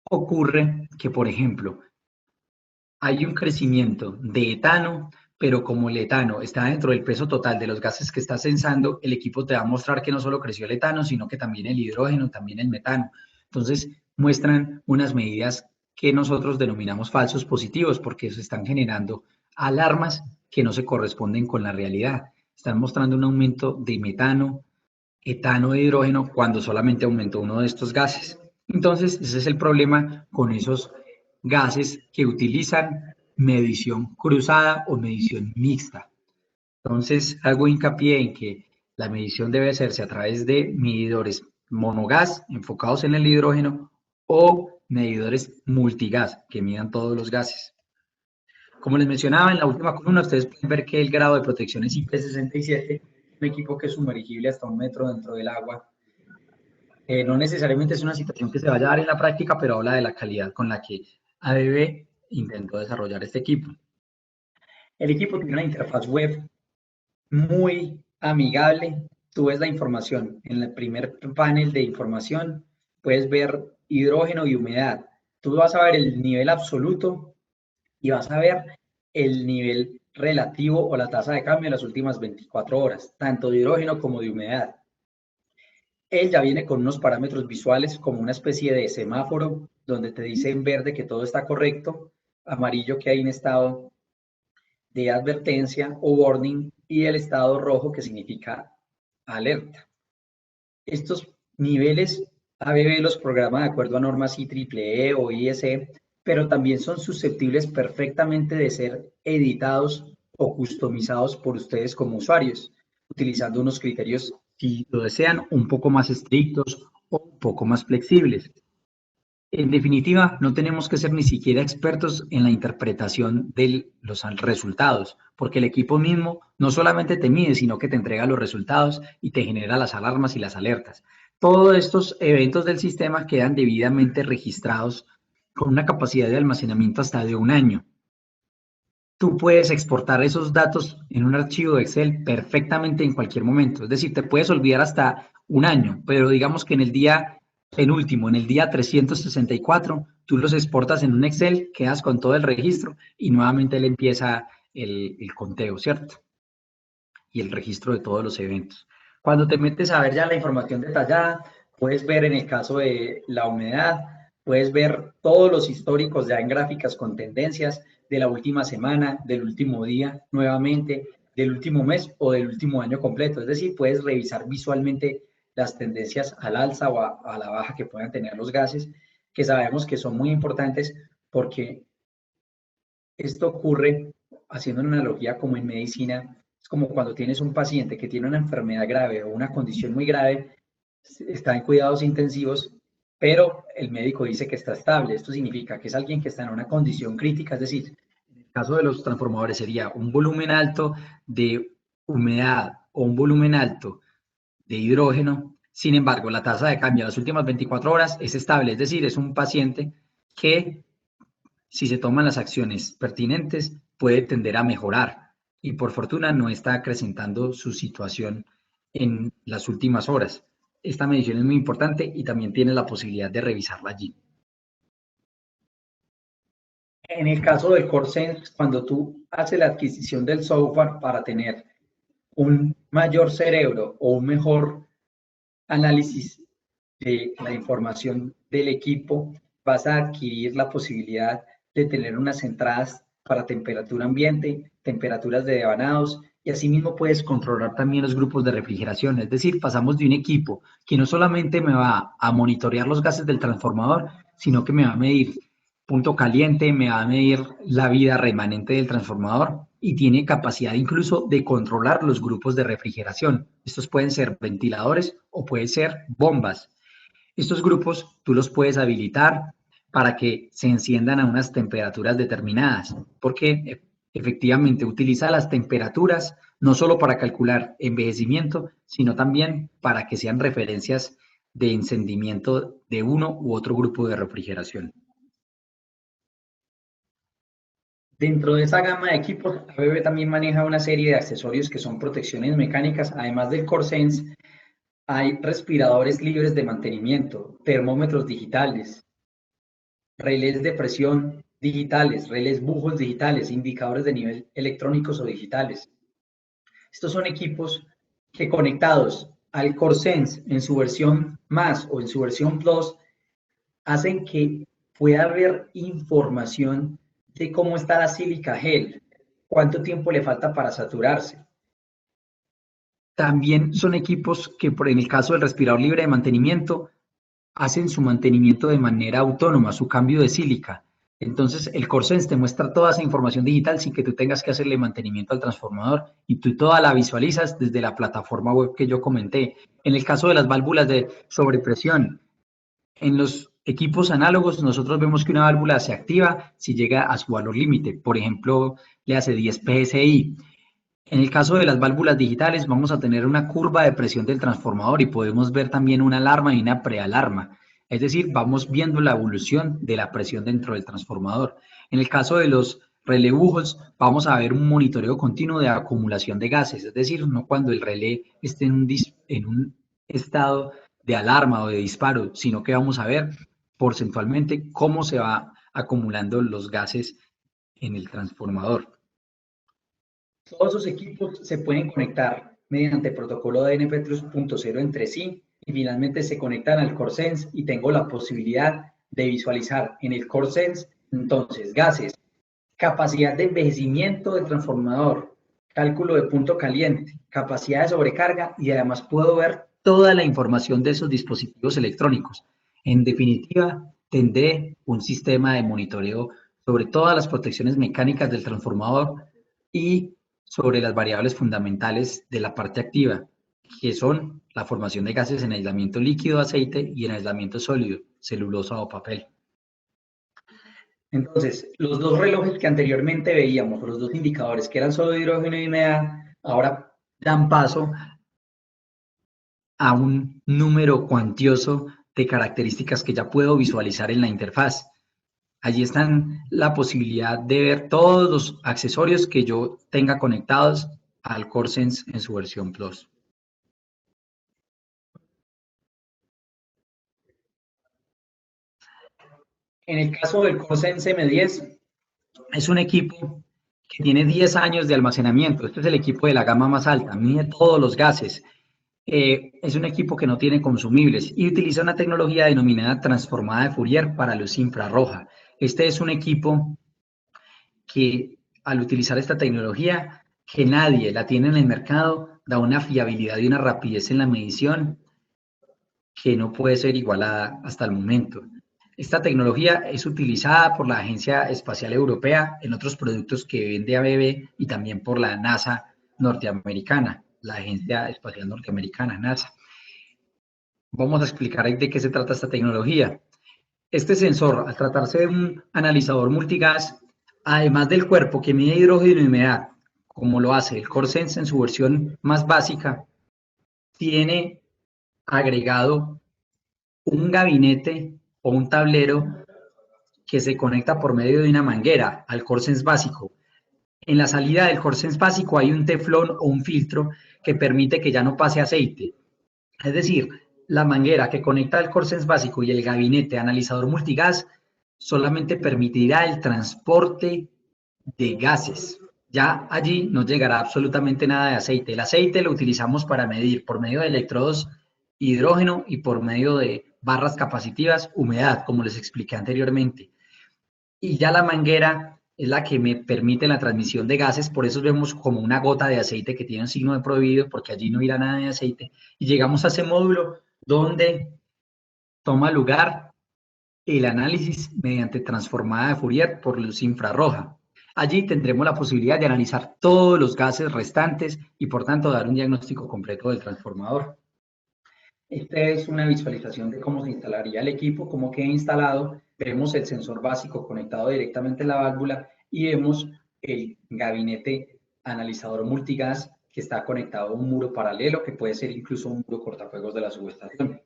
ocurre que, por ejemplo, hay un crecimiento de etano, pero como el etano está dentro del peso total de los gases que estás censando, el equipo te va a mostrar que no solo creció el etano, sino que también el hidrógeno, también el metano. Entonces, muestran unas medidas que nosotros denominamos falsos positivos, porque se están generando alarmas que no se corresponden con la realidad. Están mostrando un aumento de metano, etano de hidrógeno cuando solamente aumentó uno de estos gases. Entonces, ese es el problema con esos gases que utilizan medición cruzada o medición mixta. Entonces, hago hincapié en que la medición debe hacerse a través de medidores monogas enfocados en el hidrógeno o medidores multigas que midan todos los gases. Como les mencionaba, en la última columna ustedes pueden ver que el grado de protección es IP67, un equipo que es sumergible hasta 1 metro dentro del agua. No necesariamente es una situación que se vaya a dar en la práctica, pero habla de la calidad con la que ABB intentó desarrollar este equipo. El equipo tiene una interfaz web muy amigable. Tú ves la información en el primer panel de información, puedes ver hidrógeno y humedad. Tú vas a ver el nivel absoluto y vas a ver el nivel relativo o la tasa de cambio en las últimas 24 horas, tanto de hidrógeno como de humedad. Él ya viene con unos parámetros visuales como una especie de semáforo donde te dice en verde que todo está correcto, amarillo que hay en estado de advertencia o warning y el estado rojo que significa alerta. Estos niveles ABB los programa de acuerdo a normas IEEE o ISE, pero también son susceptibles perfectamente de ser editados o customizados por ustedes como usuarios, utilizando unos criterios, si lo desean, un poco más estrictos o un poco más flexibles. En definitiva, no tenemos que ser ni siquiera expertos en la interpretación de los resultados, porque el equipo mismo no solamente te mide, sino que te entrega los resultados y te genera las alarmas y las alertas. Todos estos eventos del sistema quedan debidamente registrados con una capacidad de almacenamiento hasta de 1 año. Tú puedes exportar esos datos en un archivo de Excel perfectamente en cualquier momento. Es decir, te puedes olvidar hasta 1 año, pero digamos que en el día penúltimo, en el día 364, tú los exportas en un Excel, quedas con todo el registro y nuevamente él empieza el conteo, ¿cierto? Y el registro de todos los eventos. Cuando te metes a ver ya la información detallada, puedes ver en el caso de la humedad, puedes ver todos los históricos ya en gráficas con tendencias de la última semana, del último día, nuevamente, del último mes o del último año completo. Es decir, puedes revisar visualmente las tendencias al alza o a la baja que puedan tener los gases, que sabemos que son muy importantes porque esto ocurre, haciendo una analogía como en medicina, es como cuando tienes un paciente que tiene una enfermedad grave o una condición muy grave, está en cuidados intensivos, pero el médico dice que está estable. Esto significa que es alguien que está en una condición crítica, es decir, en el caso de los transformadores sería un volumen alto de humedad o un volumen alto de hidrógeno. Sin embargo, la tasa de cambio en las últimas 24 horas es estable, es decir, es un paciente que si se toman las acciones pertinentes, puede tender a mejorar y por fortuna no está acrecentando su situación en las últimas horas. Esta medición es muy importante y también tienes la posibilidad de revisarla allí. En el caso del CoreSense, cuando tú haces la adquisición del software para tener un mayor cerebro o un mejor análisis de la información del equipo, vas a adquirir la posibilidad de tener unas entradas para temperatura ambiente, temperaturas de devanados y asimismo puedes controlar también los grupos de refrigeración. Es decir, pasamos de un equipo que no solamente me va a monitorear los gases del transformador, sino que me va a medir punto caliente, me va a medir la vida remanente del transformador y tiene capacidad incluso de controlar los grupos de refrigeración. Estos pueden ser ventiladores o pueden ser bombas. Estos grupos tú los puedes habilitar para que se enciendan a unas temperaturas determinadas, porque efectivamente utiliza las temperaturas no solo para calcular envejecimiento, sino también para que sean referencias de encendimiento de uno u otro grupo de refrigeración. Dentro de esa gama de equipos, ABB también maneja una serie de accesorios que son protecciones mecánicas, además del CoreSense. Hay respiradores libres de mantenimiento, termómetros digitales, relés de presión, digitales, relés Buchholz digitales, indicadores de nivel electrónicos o digitales. Estos son equipos que conectados al CoreSense en su versión más o en su versión Plus, hacen que pueda haber información de cómo está la sílica gel, cuánto tiempo le falta para saturarse. También son equipos que, en el caso del respirador libre de mantenimiento, hacen su mantenimiento de manera autónoma, su cambio de sílica. Entonces, el CoreSense te muestra toda esa información digital sin que tú tengas que hacerle mantenimiento al transformador y tú toda la visualizas desde la plataforma web que yo comenté. En el caso de las válvulas de sobrepresión, en los equipos análogos nosotros vemos que una válvula se activa si llega a su valor límite, por ejemplo, le hace 10 PSI. En el caso de las válvulas digitales vamos a tener una curva de presión del transformador y podemos ver también una alarma y una prealarma. Es decir, vamos viendo la evolución de la presión dentro del transformador. En el caso de los relé Buchholz vamos a ver un monitoreo continuo de acumulación de gases, es decir, no cuando el relé esté en un estado de alarma o de disparo, sino que vamos a ver porcentualmente cómo se va acumulando los gases en el transformador. Todos esos equipos se pueden conectar mediante protocolo DNP 3.0 entre sí y finalmente se conectan al CoreSense y tengo la posibilidad de visualizar en el CoreSense entonces gases, capacidad de envejecimiento del transformador, cálculo de punto caliente, capacidad de sobrecarga y además puedo ver toda la información de esos dispositivos electrónicos. En definitiva, tendré un sistema de monitoreo sobre todas las protecciones mecánicas del transformador y sobre las variables fundamentales de la parte activa, que son la formación de gases en aislamiento líquido, aceite y en aislamiento sólido, celulosa o papel. Entonces, los dos relojes que anteriormente veíamos, los dos indicadores que eran solo hidrógeno y humedad, ahora dan paso a un número cuantioso de características que ya puedo visualizar en la interfaz. Allí están la posibilidad de ver todos los accesorios que yo tenga conectados al CoreSense en su versión Plus. En el caso del CoreSense M10, es un equipo que tiene 10 años de almacenamiento. Este es el equipo de la gama más alta, mide todos los gases. Es un equipo que no tiene consumibles y utiliza una tecnología denominada transformada de Fourier para luz infrarroja. Este es un equipo que al utilizar esta tecnología, que nadie la tiene en el mercado, da una fiabilidad y una rapidez en la medición que no puede ser igualada hasta el momento. Esta tecnología es utilizada por la Agencia Espacial Europea en otros productos que vende ABB y también por la NASA norteamericana, la Agencia Espacial Norteamericana, NASA. Vamos a explicar de qué se trata esta tecnología. Este sensor, al tratarse de un analizador multigas, además del cuerpo que mide hidrógeno y humedad, como lo hace el CoreSense en su versión más básica, tiene agregado un gabinete o un tablero que se conecta por medio de una manguera al CoreSense básico. En la salida del CoreSense básico hay un teflón o un filtro que permite que ya no pase aceite. Es decir, la manguera que conecta el CoreSense básico y el gabinete analizador multigas solamente permitirá el transporte de gases. Ya allí no llegará absolutamente nada de aceite. El aceite lo utilizamos para medir por medio de electrodos hidrógeno y por medio de barras capacitivas humedad, como les expliqué anteriormente. Y ya la manguera es la que me permite la transmisión de gases, por eso vemos como una gota de aceite que tiene un signo de prohibido, porque allí no irá nada de aceite. Y llegamos a ese módulo donde toma lugar el análisis mediante transformada de Fourier por luz infrarroja. Allí tendremos la posibilidad de analizar todos los gases restantes y por tanto dar un diagnóstico completo del transformador. Esta es una visualización de cómo se instalaría el equipo, cómo queda instalado. Vemos el sensor básico conectado directamente a la válvula y vemos el gabinete analizador multigas que está conectado a un muro paralelo, que puede ser incluso un muro cortafuegos de la subestación.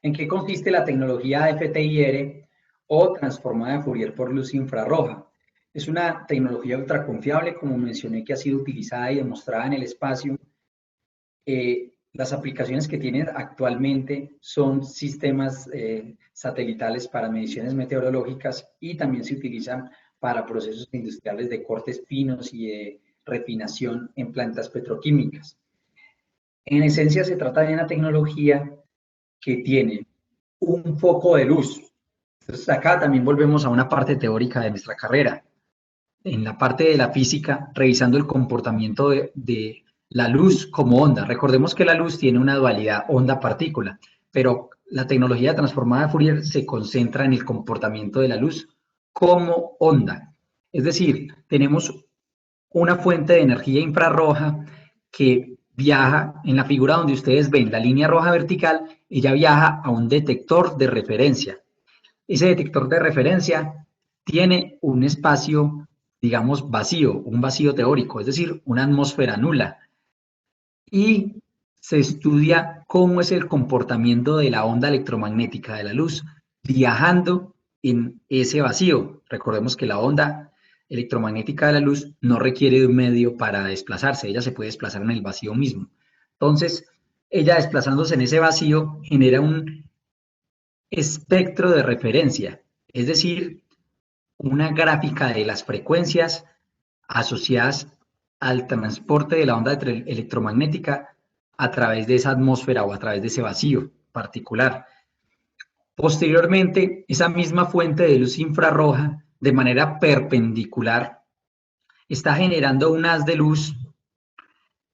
¿En qué consiste la tecnología FTIR o transformada de Fourier por luz infrarroja? Es una tecnología ultra confiable, como mencioné, que ha sido utilizada y demostrada en el espacio. Las aplicaciones que tienen actualmente son sistemas satelitales para mediciones meteorológicas y también se utilizan para procesos industriales de cortes finos y de refinación en plantas petroquímicas. En esencia se trata de una tecnología que tiene un foco de luz. Entonces acá también volvemos a una parte teórica de nuestra carrera. En la parte de la física, revisando el comportamiento de la luz como onda. Recordemos que la luz tiene una dualidad onda-partícula, pero la tecnología transformada de Fourier se concentra en el comportamiento de la luz como onda. Es decir, tenemos una fuente de energía infrarroja que viaja en la figura donde ustedes ven la línea roja vertical, ella viaja a un detector de referencia. Ese detector de referencia tiene un espacio, digamos, vacío, un vacío teórico, es decir, una atmósfera nula. Y se estudia cómo es el comportamiento de la onda electromagnética de la luz viajando en ese vacío. Recordemos que la onda electromagnética de la luz no requiere de un medio para desplazarse, ella se puede desplazar en el vacío mismo. Entonces, ella desplazándose en ese vacío genera un espectro de referencia, es decir, una gráfica de las frecuencias asociadas al transporte de la onda electromagnética a través de esa atmósfera o a través de ese vacío particular. Posteriormente, esa misma fuente de luz infrarroja, de manera perpendicular, está generando un haz de luz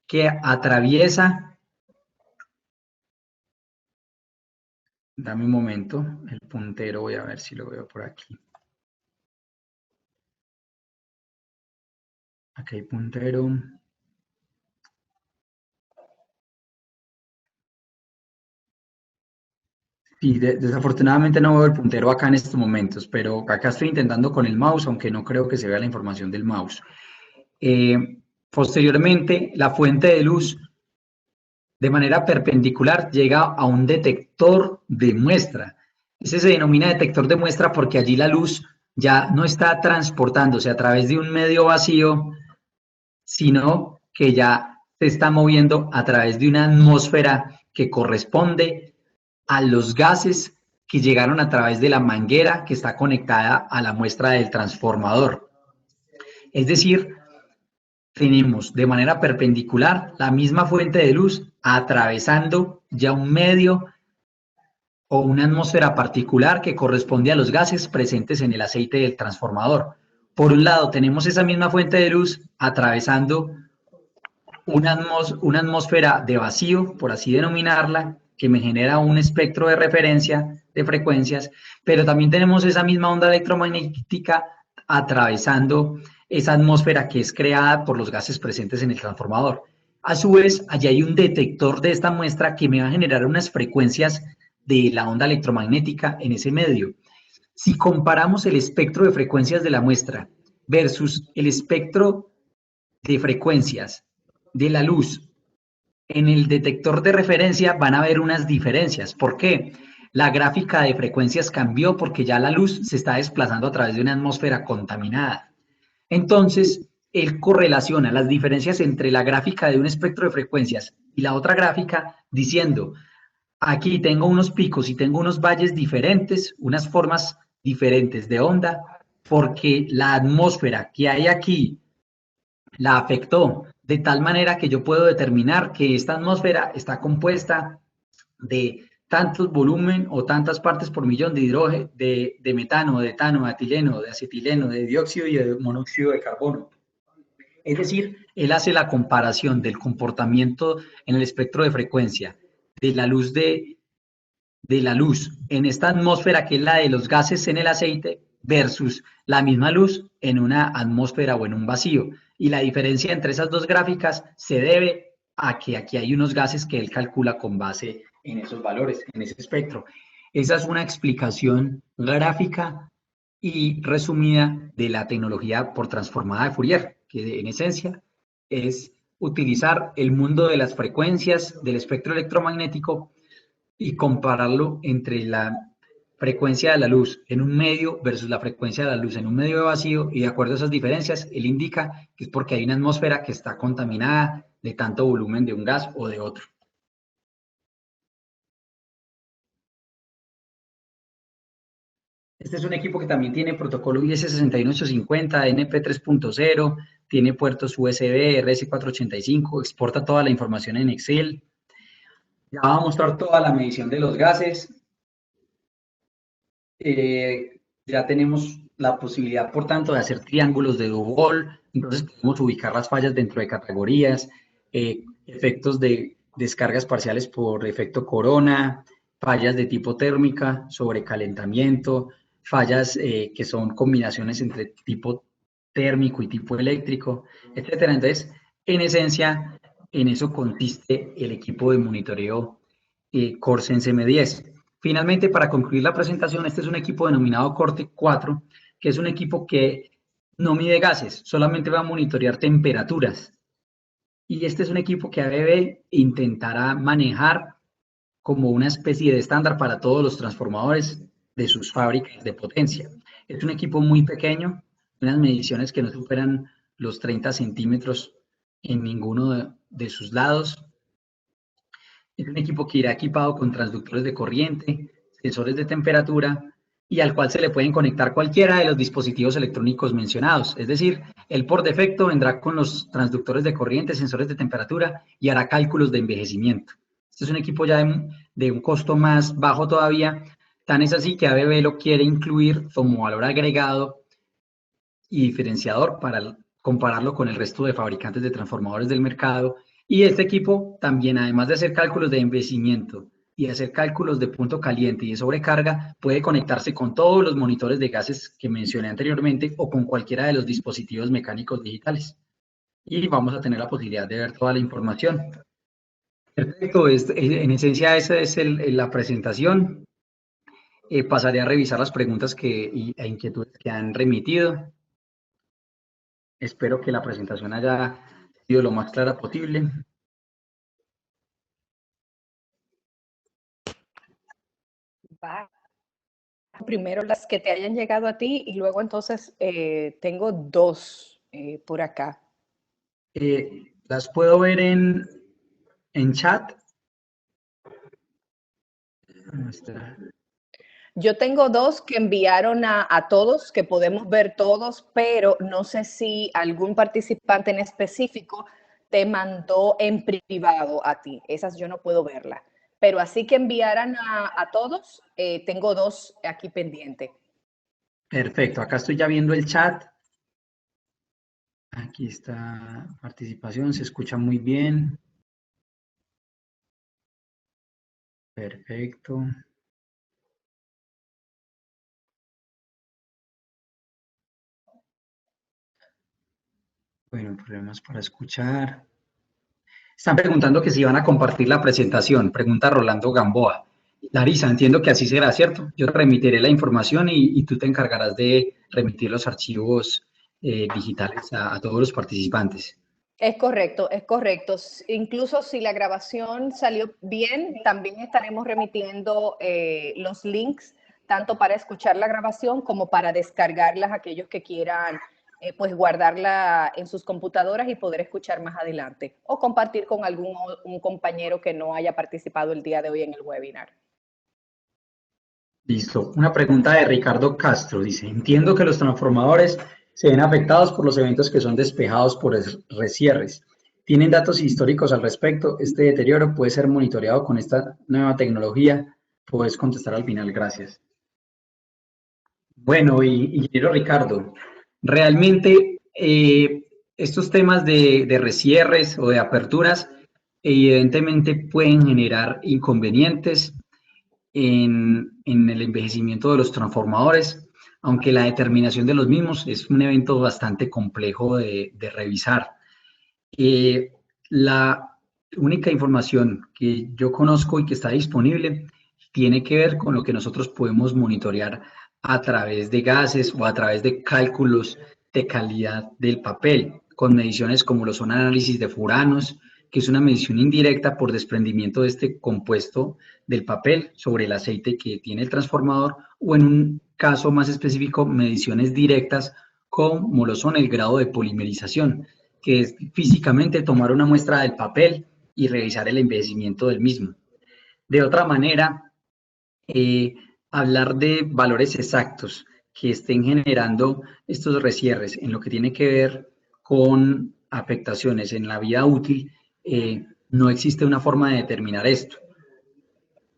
que atraviesa, dame un momento, el puntero, voy a ver si lo veo por aquí. Aquí hay puntero. Sí, desafortunadamente no veo el puntero acá en estos momentos, pero acá estoy intentando con el mouse, aunque no creo que se vea la información del mouse. Posteriormente, la fuente de luz de manera perpendicular llega a un detector de muestra. Ese se denomina detector de muestra porque allí la luz ya no está transportándose a través de un medio vacío, sino que ya se está moviendo a través de una atmósfera que corresponde a los gases que llegaron a través de la manguera que está conectada a la muestra del transformador. Es decir, tenemos de manera perpendicular la misma fuente de luz atravesando ya un medio o una atmósfera particular que corresponde a los gases presentes en el aceite del transformador. Por un lado, tenemos esa misma fuente de luz atravesando una atmósfera de vacío, por así denominarla, que me genera un espectro de referencia de frecuencias, pero también tenemos esa misma onda electromagnética atravesando esa atmósfera que es creada por los gases presentes en el transformador. A su vez, allí hay un detector de esta muestra que me va a generar unas frecuencias de la onda electromagnética en ese medio. Si comparamos el espectro de frecuencias de la muestra versus el espectro de frecuencias de la luz en el detector de referencia, van a haber unas diferencias. ¿Por qué? La gráfica de frecuencias cambió porque ya la luz se está desplazando a través de una atmósfera contaminada. Entonces, él correlaciona las diferencias entre la gráfica de un espectro de frecuencias y la otra gráfica diciendo, aquí tengo unos picos y tengo unos valles diferentes, unas formas diferentes de onda, porque la atmósfera que hay aquí la afectó de tal manera que yo puedo determinar que esta atmósfera está compuesta de tantos volumen o tantas partes por millón de hidrógeno, de metano, de etano, de etileno, de acetileno, de dióxido y de monóxido de carbono. Es decir, él hace la comparación del comportamiento en el espectro de frecuencia de la luz de la luz en esta atmósfera que es la de los gases en el aceite versus la misma luz en una atmósfera o en un vacío. Y la diferencia entre esas dos gráficas se debe a que aquí hay unos gases que él calcula con base en esos valores, en ese espectro. Esa es una explicación gráfica y resumida de la tecnología por transformada de Fourier, que en esencia es utilizar el mundo de las frecuencias del espectro electromagnético y compararlo entre la frecuencia de la luz en un medio versus la frecuencia de la luz en un medio de vacío, y de acuerdo a esas diferencias, él indica que es porque hay una atmósfera que está contaminada de tanto volumen de un gas o de otro. Este es un equipo que también tiene protocolo IS61850, NP 3.0, tiene puertos USB, RS485, exporta toda la información en Excel. Ya va a mostrar toda la medición de los gases. Ya tenemos la posibilidad, por tanto, de hacer triángulos de Duval, entonces podemos ubicar las fallas dentro de categorías, efectos de descargas parciales por efecto corona, fallas de tipo térmica, sobrecalentamiento, fallas que son combinaciones entre tipo térmico y tipo eléctrico, etcétera. Entonces, en esencia, en eso consiste el equipo de monitoreo Corsense M10. Finalmente, para concluir la presentación, este es un equipo denominado Corte 4, que es un equipo que no mide gases, solamente va a monitorear temperaturas. Y este es un equipo que ABB intentará manejar como una especie de estándar para todos los transformadores de sus fábricas de potencia. Es un equipo muy pequeño, unas mediciones que no superan los 30 centímetros en ninguno de sus lados. Es un equipo que irá equipado con transductores de corriente, sensores de temperatura y al cual se le pueden conectar cualquiera de los dispositivos electrónicos mencionados. Es decir, él por defecto vendrá con los transductores de corriente, sensores de temperatura y hará cálculos de envejecimiento. Este es un equipo ya de un costo más bajo todavía, tan es así que ABB lo quiere incluir como valor agregado y diferenciador para compararlo con el resto de fabricantes de transformadores del mercado. Y este equipo también, además de hacer cálculos de envejecimiento y hacer cálculos de punto caliente y de sobrecarga, puede conectarse con todos los monitores de gases que mencioné anteriormente o con cualquiera de los dispositivos mecánicos digitales. Y vamos a tener la posibilidad de ver toda la información. Perfecto, en esencia esa es la presentación. Pasaré a revisar las preguntas e inquietudes que han remitido. Espero que la presentación haya sido lo más clara posible. Va. Primero las que te hayan llegado a ti y luego entonces tengo dos por acá. Las puedo ver en chat. Yo tengo dos que enviaron a todos, que podemos ver todos, pero no sé si algún participante en específico te mandó en privado a ti. Esas yo no puedo verlas. Pero así que enviaran a todos, tengo dos aquí pendientes. Perfecto, acá estoy ya viendo el chat. Aquí está participación, se escucha muy bien. Perfecto. Bueno, problemas para escuchar. Están preguntando que si van a compartir la presentación. Pregunta Rolando Gamboa. Larisa, entiendo que así será, ¿cierto? Yo te remitiré la información y tú te encargarás de remitir los archivos digitales a todos los participantes. Es correcto, es correcto. Incluso si la grabación salió bien, también estaremos remitiendo los links, tanto para escuchar la grabación como para descargarlas a aquellos que quieran pues guardarla en sus computadoras y poder escuchar más adelante o compartir con un compañero que no haya participado el día de hoy en el webinar. Listo. Una pregunta de Ricardo Castro. Dice, entiendo que los transformadores se ven afectados por los eventos que son despejados por resierres. ¿Tienen datos históricos al respecto? ¿Este deterioro puede ser monitoreado con esta nueva tecnología? Puedes contestar al final. Gracias. Bueno, ingeniero Ricardo, realmente estos temas de resierres o de aperturas evidentemente pueden generar inconvenientes en el envejecimiento de los transformadores, aunque la determinación de los mismos es un evento bastante complejo de revisar. La única información que yo conozco y que está disponible tiene que ver con lo que nosotros podemos monitorear a través de gases o a través de cálculos de calidad del papel, con mediciones como lo son análisis de furanos, que es una medición indirecta por desprendimiento de este compuesto del papel sobre el aceite que tiene el transformador, o en un caso más específico, mediciones directas como lo son el grado de polimerización, que es físicamente tomar una muestra del papel y revisar el envejecimiento del mismo. De otra manera, hablar de valores exactos que estén generando estos resierres en lo que tiene que ver con afectaciones en la vida útil, no existe una forma de determinar esto.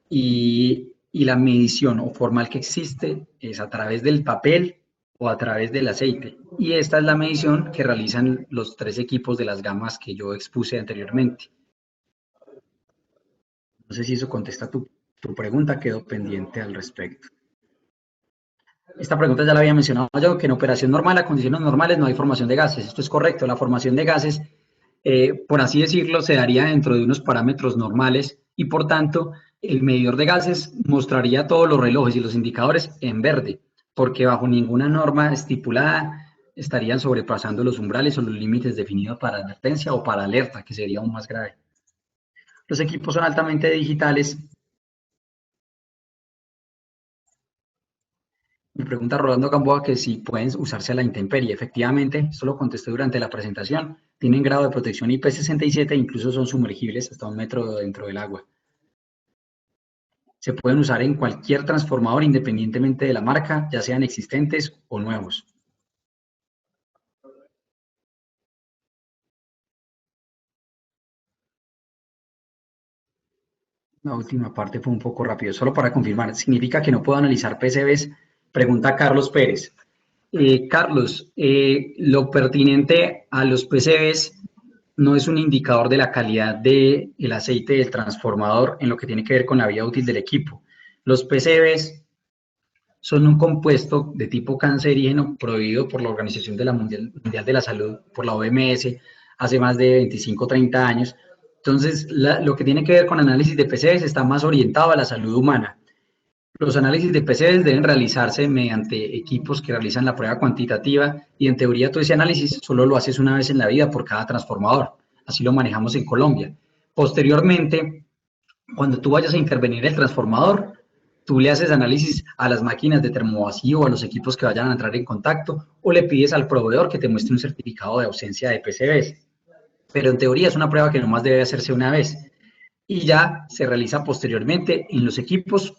Y la medición o formal que existe es a través del papel o a través del aceite. Y esta es la medición que realizan los 3 equipos de las gamas que yo expuse anteriormente. No sé si eso contesta tu pregunta, quedó pendiente al respecto. Esta pregunta ya la había mencionado yo, que en operación normal, a condiciones normales, no hay formación de gases. Esto es correcto, la formación de gases, por así decirlo, se daría dentro de unos parámetros normales y por tanto el medidor de gases mostraría todos los relojes y los indicadores en verde, porque bajo ninguna norma estipulada estarían sobrepasando los umbrales o los límites definidos para advertencia o para alerta, que sería aún más grave. Los equipos son altamente digitales. Me pregunta Rolando Gamboa que si pueden usarse a la intemperie. Efectivamente, esto lo contesté durante la presentación. Tienen grado de protección IP67 e incluso son sumergibles hasta 1 metro dentro del agua. Se pueden usar en cualquier transformador independientemente de la marca, ya sean existentes o nuevos. La última parte fue un poco rápido, solo para confirmar. ¿Significa que no puedo analizar PCBs? Pregunta Carlos Pérez. Carlos, lo pertinente a los PCBs no es un indicador de la calidad del aceite del transformador en lo que tiene que ver con la vida útil del equipo. Los PCBs son un compuesto de tipo cancerígeno prohibido por la Organización Mundial de la Salud, por la OMS, hace más de 25 o 30 años. Entonces, lo que tiene que ver con análisis de PCBs está más orientado a la salud humana. Los análisis de PCBs deben realizarse mediante equipos que realizan la prueba cuantitativa y en teoría todo ese análisis solo lo haces una vez en la vida por cada transformador. Así lo manejamos en Colombia. Posteriormente, cuando tú vayas a intervenir el transformador, tú le haces análisis a las máquinas de termovacío o a los equipos que vayan a entrar en contacto o le pides al proveedor que te muestre un certificado de ausencia de PCBs. Pero en teoría es una prueba que nomás debe hacerse una vez y ya se realiza posteriormente en los equipos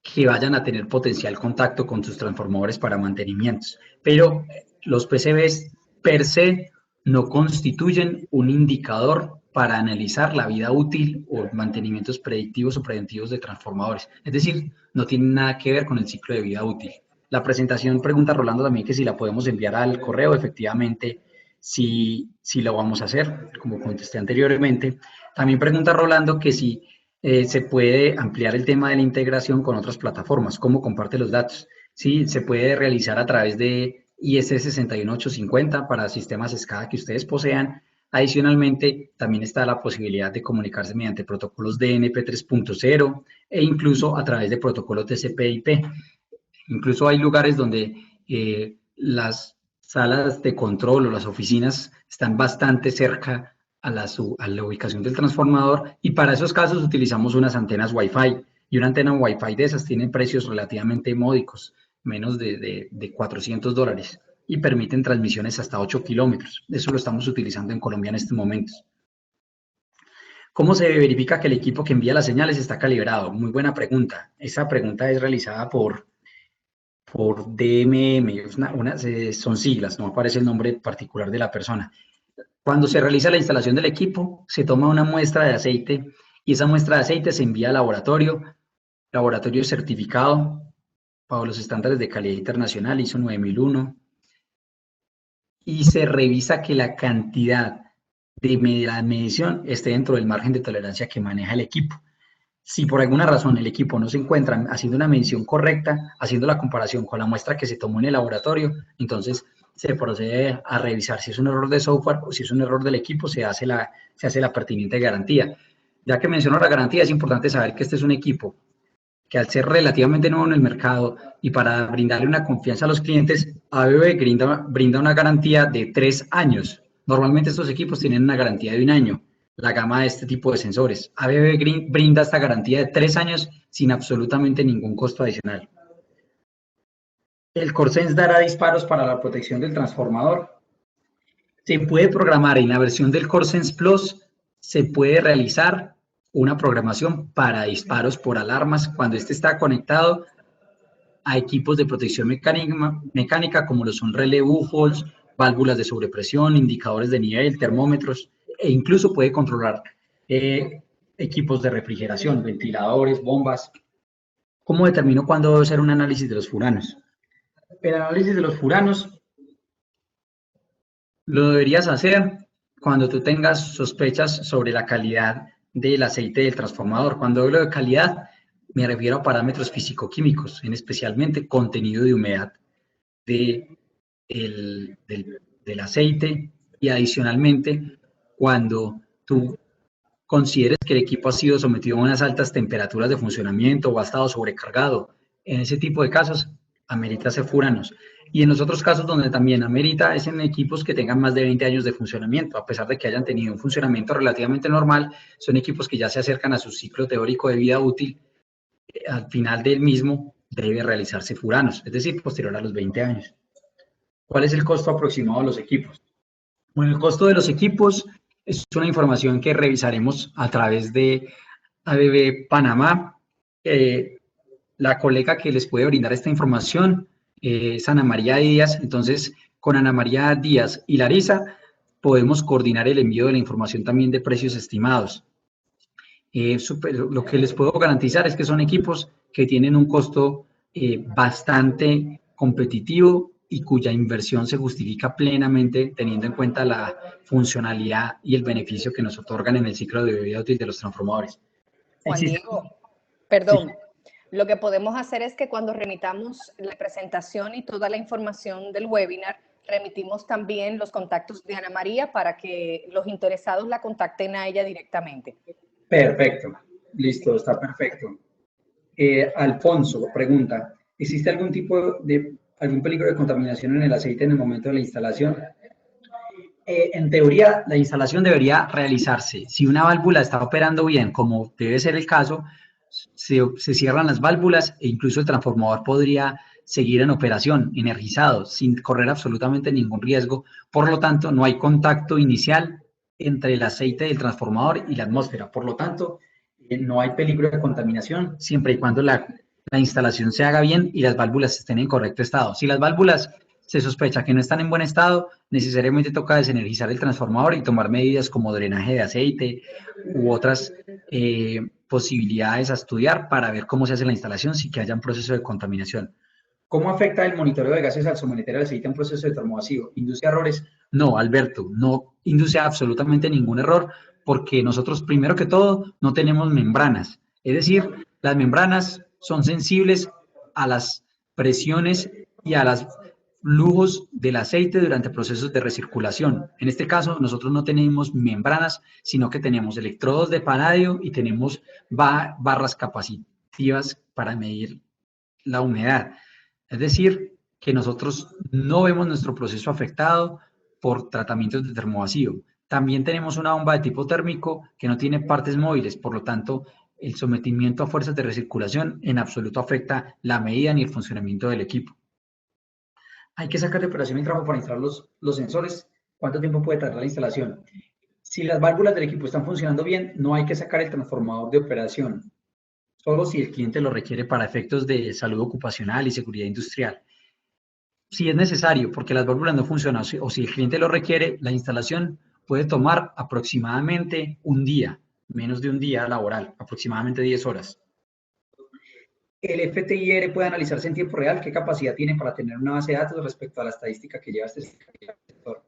que vayan a tener potencial contacto con sus transformadores para mantenimientos. Pero los PCBs per se no constituyen un indicador para analizar la vida útil o mantenimientos predictivos o preventivos de transformadores. Es decir, no tienen nada que ver con el ciclo de vida útil. La presentación pregunta Rolando también que si la podemos enviar al correo. Efectivamente, sí, sí lo vamos a hacer, como contesté anteriormente. También pregunta Rolando que si se puede ampliar el tema de la integración con otras plataformas, cómo comparte los datos. Sí, se puede realizar a través de IS 61850 para sistemas SCADA que ustedes posean. Adicionalmente, también está la posibilidad de comunicarse mediante protocolos DNP 3.0 e incluso a través de protocolos TCP/IP. Incluso hay lugares donde las salas de control o las oficinas están bastante cerca a la ubicación del transformador y para esos casos utilizamos unas antenas Wi-Fi y una antena Wi-Fi de esas tiene precios relativamente módicos, menos de $400 y permiten transmisiones hasta 8 kilómetros. Eso lo estamos utilizando en Colombia en estos momentos. ¿Cómo se verifica que el equipo que envía las señales está calibrado? Muy buena pregunta. Esa pregunta es realizada por DMM, son siglas, no aparece el nombre particular de la persona. Cuando se realiza la instalación del equipo, se toma una muestra de aceite y esa muestra de aceite se envía al laboratorio certificado bajo los estándares de calidad internacional ISO 9001 y se revisa que la cantidad de la medición esté dentro del margen de tolerancia que maneja el equipo. Si por alguna razón el equipo no se encuentra haciendo una medición correcta, haciendo la comparación con la muestra que se tomó en el laboratorio, entonces se procede a revisar si es un error de software o si es un error del equipo, se hace la pertinente garantía. Ya que menciono la garantía, es importante saber que este es un equipo que al ser relativamente nuevo en el mercado y para brindarle una confianza a los clientes, ABB brinda una garantía de 3 años. Normalmente estos equipos tienen una garantía de 1 año, la gama de este tipo de sensores. ABB brinda esta garantía de 3 años sin absolutamente ningún costo adicional. ¿El CoreSense dará disparos para la protección del transformador? Se puede programar en la versión del CoreSense Plus, se puede realizar una programación para disparos por alarmas cuando este está conectado a equipos de protección mecánica como lo son relé UFOs, válvulas de sobrepresión, indicadores de nivel, termómetros, e incluso puede controlar equipos de refrigeración, ventiladores, bombas. ¿Cómo determino cuándo debo hacer un análisis de los furanos? El análisis de los furanos lo deberías hacer cuando tú tengas sospechas sobre la calidad del aceite del transformador. Cuando hablo de calidad, me refiero a parámetros físico-químicos, en especialmente contenido de humedad del aceite, y adicionalmente cuando tú consideres que el equipo ha sido sometido a unas altas temperaturas de funcionamiento o ha estado sobrecargado. En ese tipo de casos, amerita hacer furanos. Y en los otros casos donde también amerita es en equipos que tengan más de 20 años de funcionamiento, a pesar de que hayan tenido un funcionamiento relativamente normal, son equipos que ya se acercan a su ciclo teórico de vida útil. Al final del mismo debe realizarse furanos, es decir, posterior a los 20 años. ¿Cuál es el costo aproximado de los equipos? Bueno, el costo de los equipos es una información que revisaremos a través de ABB Panamá. La colega que les puede brindar esta información es Ana María Díaz. Entonces, con Ana María Díaz y Larisa podemos coordinar el envío de la información también de precios estimados. Lo que les puedo garantizar es que son equipos que tienen un costo bastante competitivo y cuya inversión se justifica plenamente teniendo en cuenta la funcionalidad y el beneficio que nos otorgan en el ciclo de vida útil de los transformadores. Juan Existe. Diego, Sí, perdón, lo que podemos hacer es que cuando remitamos la presentación y toda la información del webinar, remitimos también los contactos de Ana María para que los interesados la contacten a ella directamente. perfecto. Listo, está perfecto. Alfonso pregunta, ¿existe algún peligro de contaminación en el aceite en el momento de la instalación? En teoría, la instalación debería realizarse. Si una válvula está operando bien, como debe ser el caso, se cierran las válvulas e incluso el transformador podría seguir en operación, energizado, sin correr absolutamente ningún riesgo. Por lo tanto, no hay contacto inicial entre el aceite del transformador y la atmósfera. Por lo tanto, no hay peligro de contaminación siempre y cuando la instalación se haga bien y las válvulas estén en correcto estado. Si las válvulas se sospecha que no están en buen estado, necesariamente toca desenergizar el transformador y tomar medidas como drenaje de aceite u otras posibilidades a estudiar para ver cómo se hace la instalación sin que haya un proceso de contaminación. ¿Cómo afecta el monitoreo de gases al someter el aceite a un proceso de termovacío? ¿Induce errores? No, Alberto, no induce absolutamente ningún error porque nosotros, primero que todo, no tenemos membranas. Es decir, las membranas son sensibles a las presiones y a los flujos del aceite durante procesos de recirculación. En este caso, nosotros no tenemos membranas, sino que tenemos electrodos de paladio y tenemos barras capacitivas para medir la humedad. Es decir, que nosotros no vemos nuestro proceso afectado por tratamientos de termovacío. También tenemos una bomba de tipo térmico que no tiene partes móviles, por lo tanto, el sometimiento a fuerzas de recirculación en absoluto afecta la medida ni el funcionamiento del equipo. Hay que sacar de operación el tramo para instalar los sensores. ¿Cuánto tiempo puede tardar la instalación? Si las válvulas del equipo están funcionando bien, no hay que sacar el transformador de operación, solo si el cliente lo requiere para efectos de salud ocupacional y seguridad industrial. Si es necesario, porque las válvulas no funcionan, o si el cliente lo requiere, la instalación puede tomar aproximadamente un día, menos de un día laboral, aproximadamente 10 horas. El FTIR puede analizarse en tiempo real. ¿Qué capacidad tiene para tener una base de datos respecto a la estadística que lleva este sector?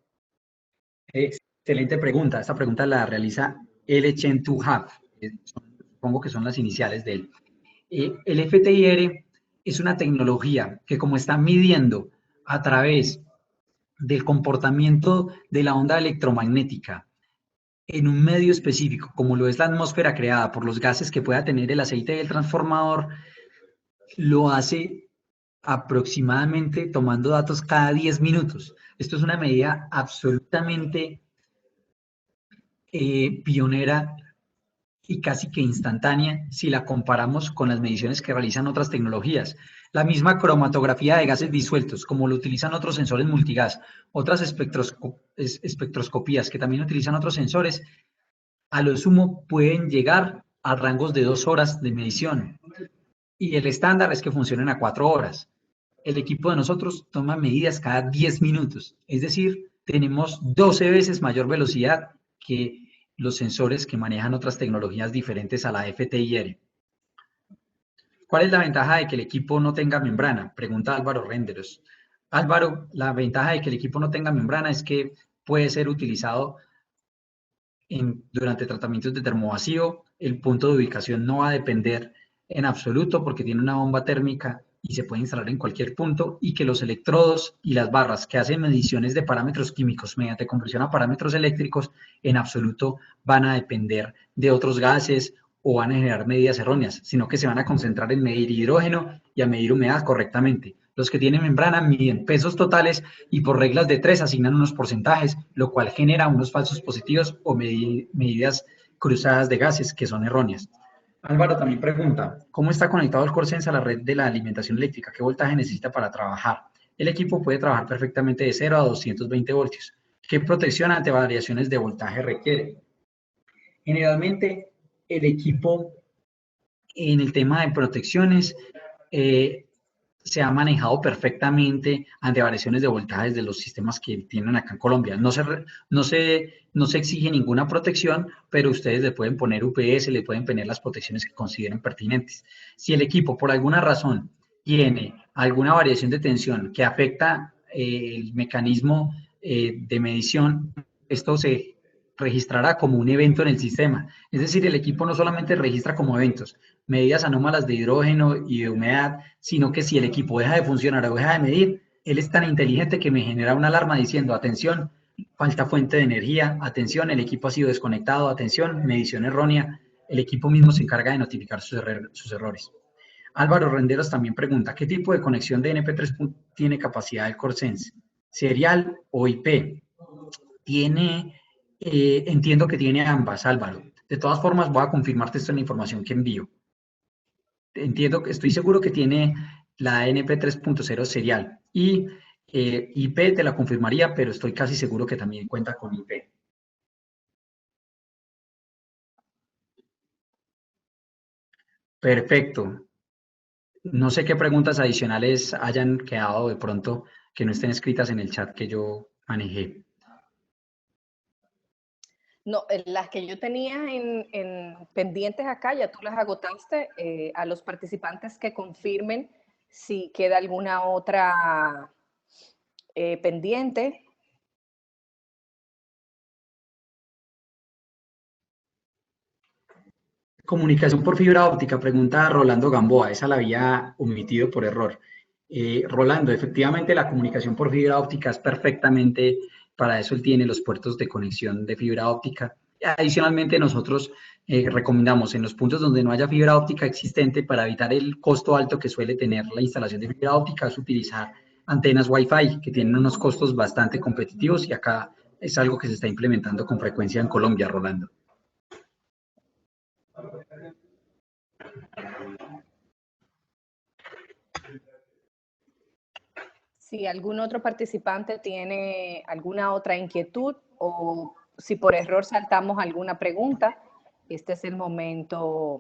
Excelente pregunta. Esta pregunta la realiza LChen2Hub. Supongo que son las iniciales de él. El FTIR es una tecnología que, como está midiendo a través del comportamiento de la onda electromagnética en un medio específico, como lo es la atmósfera creada por los gases que pueda tener el aceite del transformador, lo hace aproximadamente tomando datos cada 10 minutos. Esto es una medida absolutamente pionera y casi que instantánea si la comparamos con las mediciones que realizan otras tecnologías. La misma cromatografía de gases disueltos, como lo utilizan otros sensores multigas, otras espectroscopías que también utilizan otros sensores, a lo sumo pueden llegar a rangos de 2 horas de medición. y el estándar es que funcionen a 4 horas. El equipo de nosotros toma medidas cada 10 minutos, es decir, tenemos 12 veces mayor velocidad que los sensores que manejan otras tecnologías diferentes a la FTIR. ¿Cuál es la ventaja de que el equipo no tenga membrana? Pregunta Álvaro Renderos. Álvaro, la ventaja de que el equipo no tenga membrana es que puede ser utilizado durante tratamientos de termovacío. El punto de ubicación no va a depender en absoluto porque tiene una bomba térmica y se puede instalar en cualquier punto, y que los electrodos y las barras que hacen mediciones de parámetros químicos mediante conversión a parámetros eléctricos en absoluto van a depender de otros gases o van a generar medidas erróneas, sino que se van a concentrar en medir hidrógeno y a medir humedad correctamente. Los que tienen membrana miden pesos totales y por reglas de 3 asignan unos porcentajes, lo cual genera unos falsos positivos o medidas cruzadas de gases que son erróneas. Álvaro también pregunta, ¿cómo está conectado el CoreSense a la red de la alimentación eléctrica? ¿Qué voltaje necesita para trabajar? El equipo puede trabajar perfectamente de 0 a 220 voltios. ¿Qué protección ante variaciones de voltaje requiere? Generalmente, el equipo en el tema de protecciones se ha manejado perfectamente ante variaciones de voltajes de los sistemas que tienen acá en Colombia. No se exige ninguna protección, pero ustedes le pueden poner UPS, le pueden poner las protecciones que consideren pertinentes. Si el equipo, por alguna razón, tiene alguna variación de tensión que afecta el mecanismo de medición, esto se registrará como un evento en el sistema. Es decir, el equipo no solamente registra como eventos medidas anómalas de hidrógeno y de humedad, sino que si el equipo deja de funcionar o deja de medir, él es tan inteligente que me genera una alarma diciendo, atención, falta fuente de energía, atención, el equipo ha sido desconectado, atención, medición errónea. El equipo mismo se encarga de notificar sus errores. Álvaro Renderos también pregunta, ¿qué tipo de conexión de NP3 tiene capacidad el CoreSense? ¿Serial o IP? Entiendo que tiene ambas, Álvaro. De todas formas, voy a confirmarte esto en la información que envío. Estoy seguro que tiene la NP 3.0 serial y IP te la confirmaría, pero estoy casi seguro que también cuenta con IP. Perfecto. No sé qué preguntas adicionales hayan quedado de pronto que no estén escritas en el chat que yo manejé. No, las que yo tenía en pendientes acá, ya tú las agotaste. A los participantes que confirmen si queda alguna otra pendiente. Comunicación por fibra óptica, pregunta Rolando Gamboa, esa la había omitido por error. Rolando, efectivamente la comunicación por fibra óptica es perfectamente, para eso él tiene los puertos de conexión de fibra óptica. Adicionalmente, nosotros recomendamos en los puntos donde no haya fibra óptica existente, para evitar el costo alto que suele tener la instalación de fibra óptica, es utilizar antenas Wi-Fi, que tienen unos costos bastante competitivos, y acá es algo que se está implementando con frecuencia en Colombia, Rolando. Si algún otro participante tiene alguna otra inquietud o si por error saltamos alguna pregunta, este es el momento.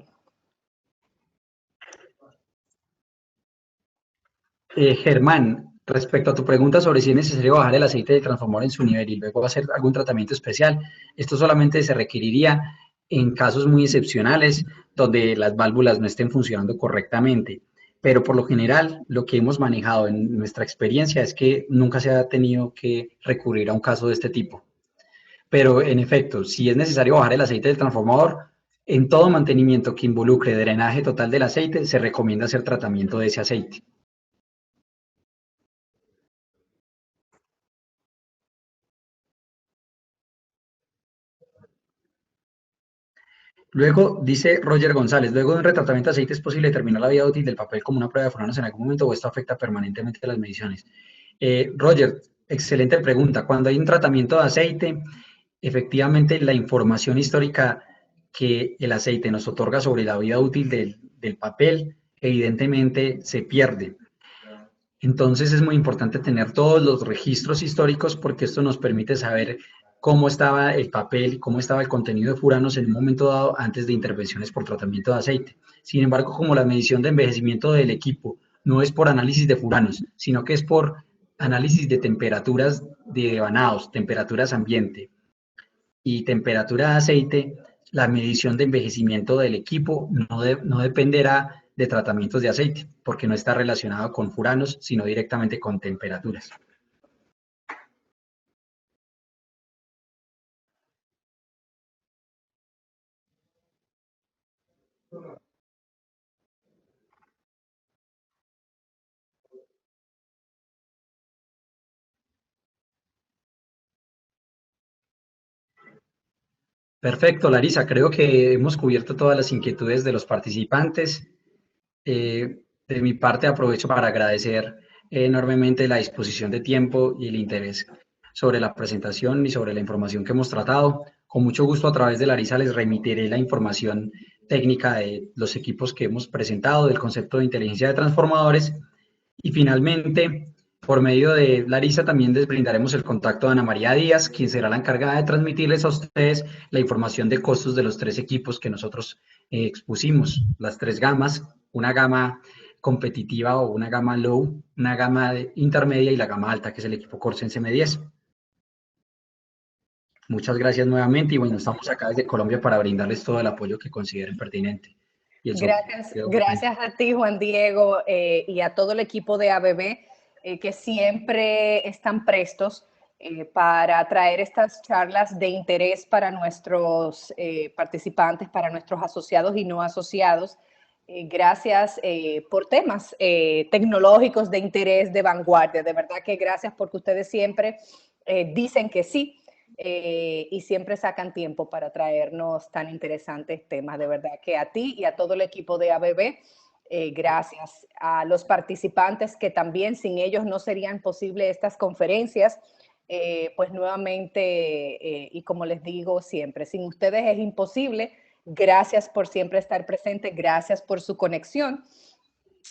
Germán, respecto a tu pregunta sobre si es necesario bajar el aceite del transformador en su nivel y luego hacer algún tratamiento especial, esto solamente se requeriría en casos muy excepcionales donde las válvulas no estén funcionando correctamente. Pero por lo general, lo que hemos manejado en nuestra experiencia es que nunca se ha tenido que recurrir a un caso de este tipo. Pero en efecto, si es necesario bajar el aceite del transformador, en todo mantenimiento que involucre drenaje total del aceite, se recomienda hacer tratamiento de ese aceite. Luego, dice Roger González, luego de un retratamiento de aceite es posible determinar la vida útil del papel como una prueba de furanos en algún momento, o esto afecta permanentemente las mediciones. Roger, excelente pregunta. Cuando hay un tratamiento de aceite, efectivamente la información histórica que el aceite nos otorga sobre la vida útil del papel, evidentemente se pierde. Entonces es muy importante tener todos los registros históricos, porque esto nos permite saber cómo estaba el papel, cómo estaba el contenido de furanos en un momento dado antes de intervenciones por tratamiento de aceite. Sin embargo, como la medición de envejecimiento del equipo no es por análisis de furanos, sino que es por análisis de temperaturas de devanados, temperaturas ambiente y temperatura de aceite, la medición de envejecimiento del equipo no dependerá de tratamientos de aceite, porque no está relacionado con furanos, sino directamente con temperaturas. Perfecto, Larisa. Creo que hemos cubierto todas las inquietudes de los participantes. De mi parte, aprovecho para agradecer enormemente la disposición de tiempo y el interés sobre la presentación y sobre la información que hemos tratado. Con mucho gusto, a través de Larisa, les remitiré la información técnica de los equipos que hemos presentado, del concepto de inteligencia de transformadores. Y finalmente, por medio de Larisa, también les brindaremos el contacto de Ana María Díaz, quien será la encargada de transmitirles a ustedes la información de costos de los tres equipos que nosotros expusimos, las tres gamas, una gama competitiva o una gama low, una gama intermedia y la gama alta, que es el equipo Corsen CM10. Muchas gracias nuevamente y bueno, estamos acá desde Colombia para brindarles todo el apoyo que consideren pertinente. Y el soporte. Gracias a ti, Juan Diego, y a todo el equipo de ABB, que siempre están prestos para traer estas charlas de interés para nuestros participantes, para nuestros asociados y no asociados. Gracias por temas tecnológicos de interés, de vanguardia. De verdad que gracias porque ustedes siempre dicen que sí. Y siempre sacan tiempo para traernos tan interesantes temas. De verdad que a ti y a todo el equipo de ABB, gracias. A los participantes que también sin ellos no serían posibles estas conferencias, pues nuevamente, y como les digo siempre, sin ustedes es imposible. Gracias por siempre estar presentes, gracias por su conexión.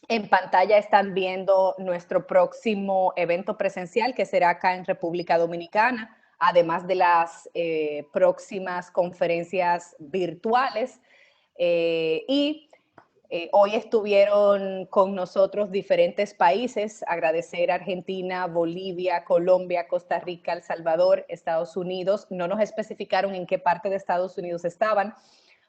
En pantalla están viendo nuestro próximo evento presencial que será acá en República Dominicana, además de las próximas conferencias virtuales. Hoy estuvieron con nosotros diferentes países, agradecer a Argentina, Bolivia, Colombia, Costa Rica, El Salvador, Estados Unidos. No nos especificaron en qué parte de Estados Unidos estaban.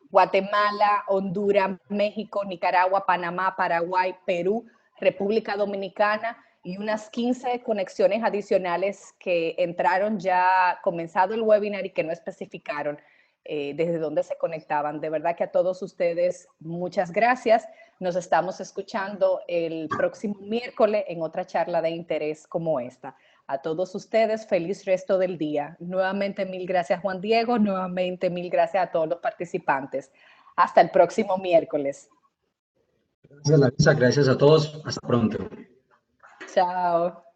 Guatemala, Honduras, México, Nicaragua, Panamá, Paraguay, Perú, República Dominicana y unas 15 conexiones adicionales que entraron ya comenzado el webinar y que no especificaron desde dónde se conectaban. De verdad que a todos ustedes, muchas gracias. Nos estamos escuchando el próximo miércoles en otra charla de interés como esta. A todos ustedes, feliz resto del día. Nuevamente, mil gracias, Juan Diego. Nuevamente, mil gracias a todos los participantes. Hasta el próximo miércoles. Gracias, Larisa. Gracias a todos. Hasta pronto. Chao.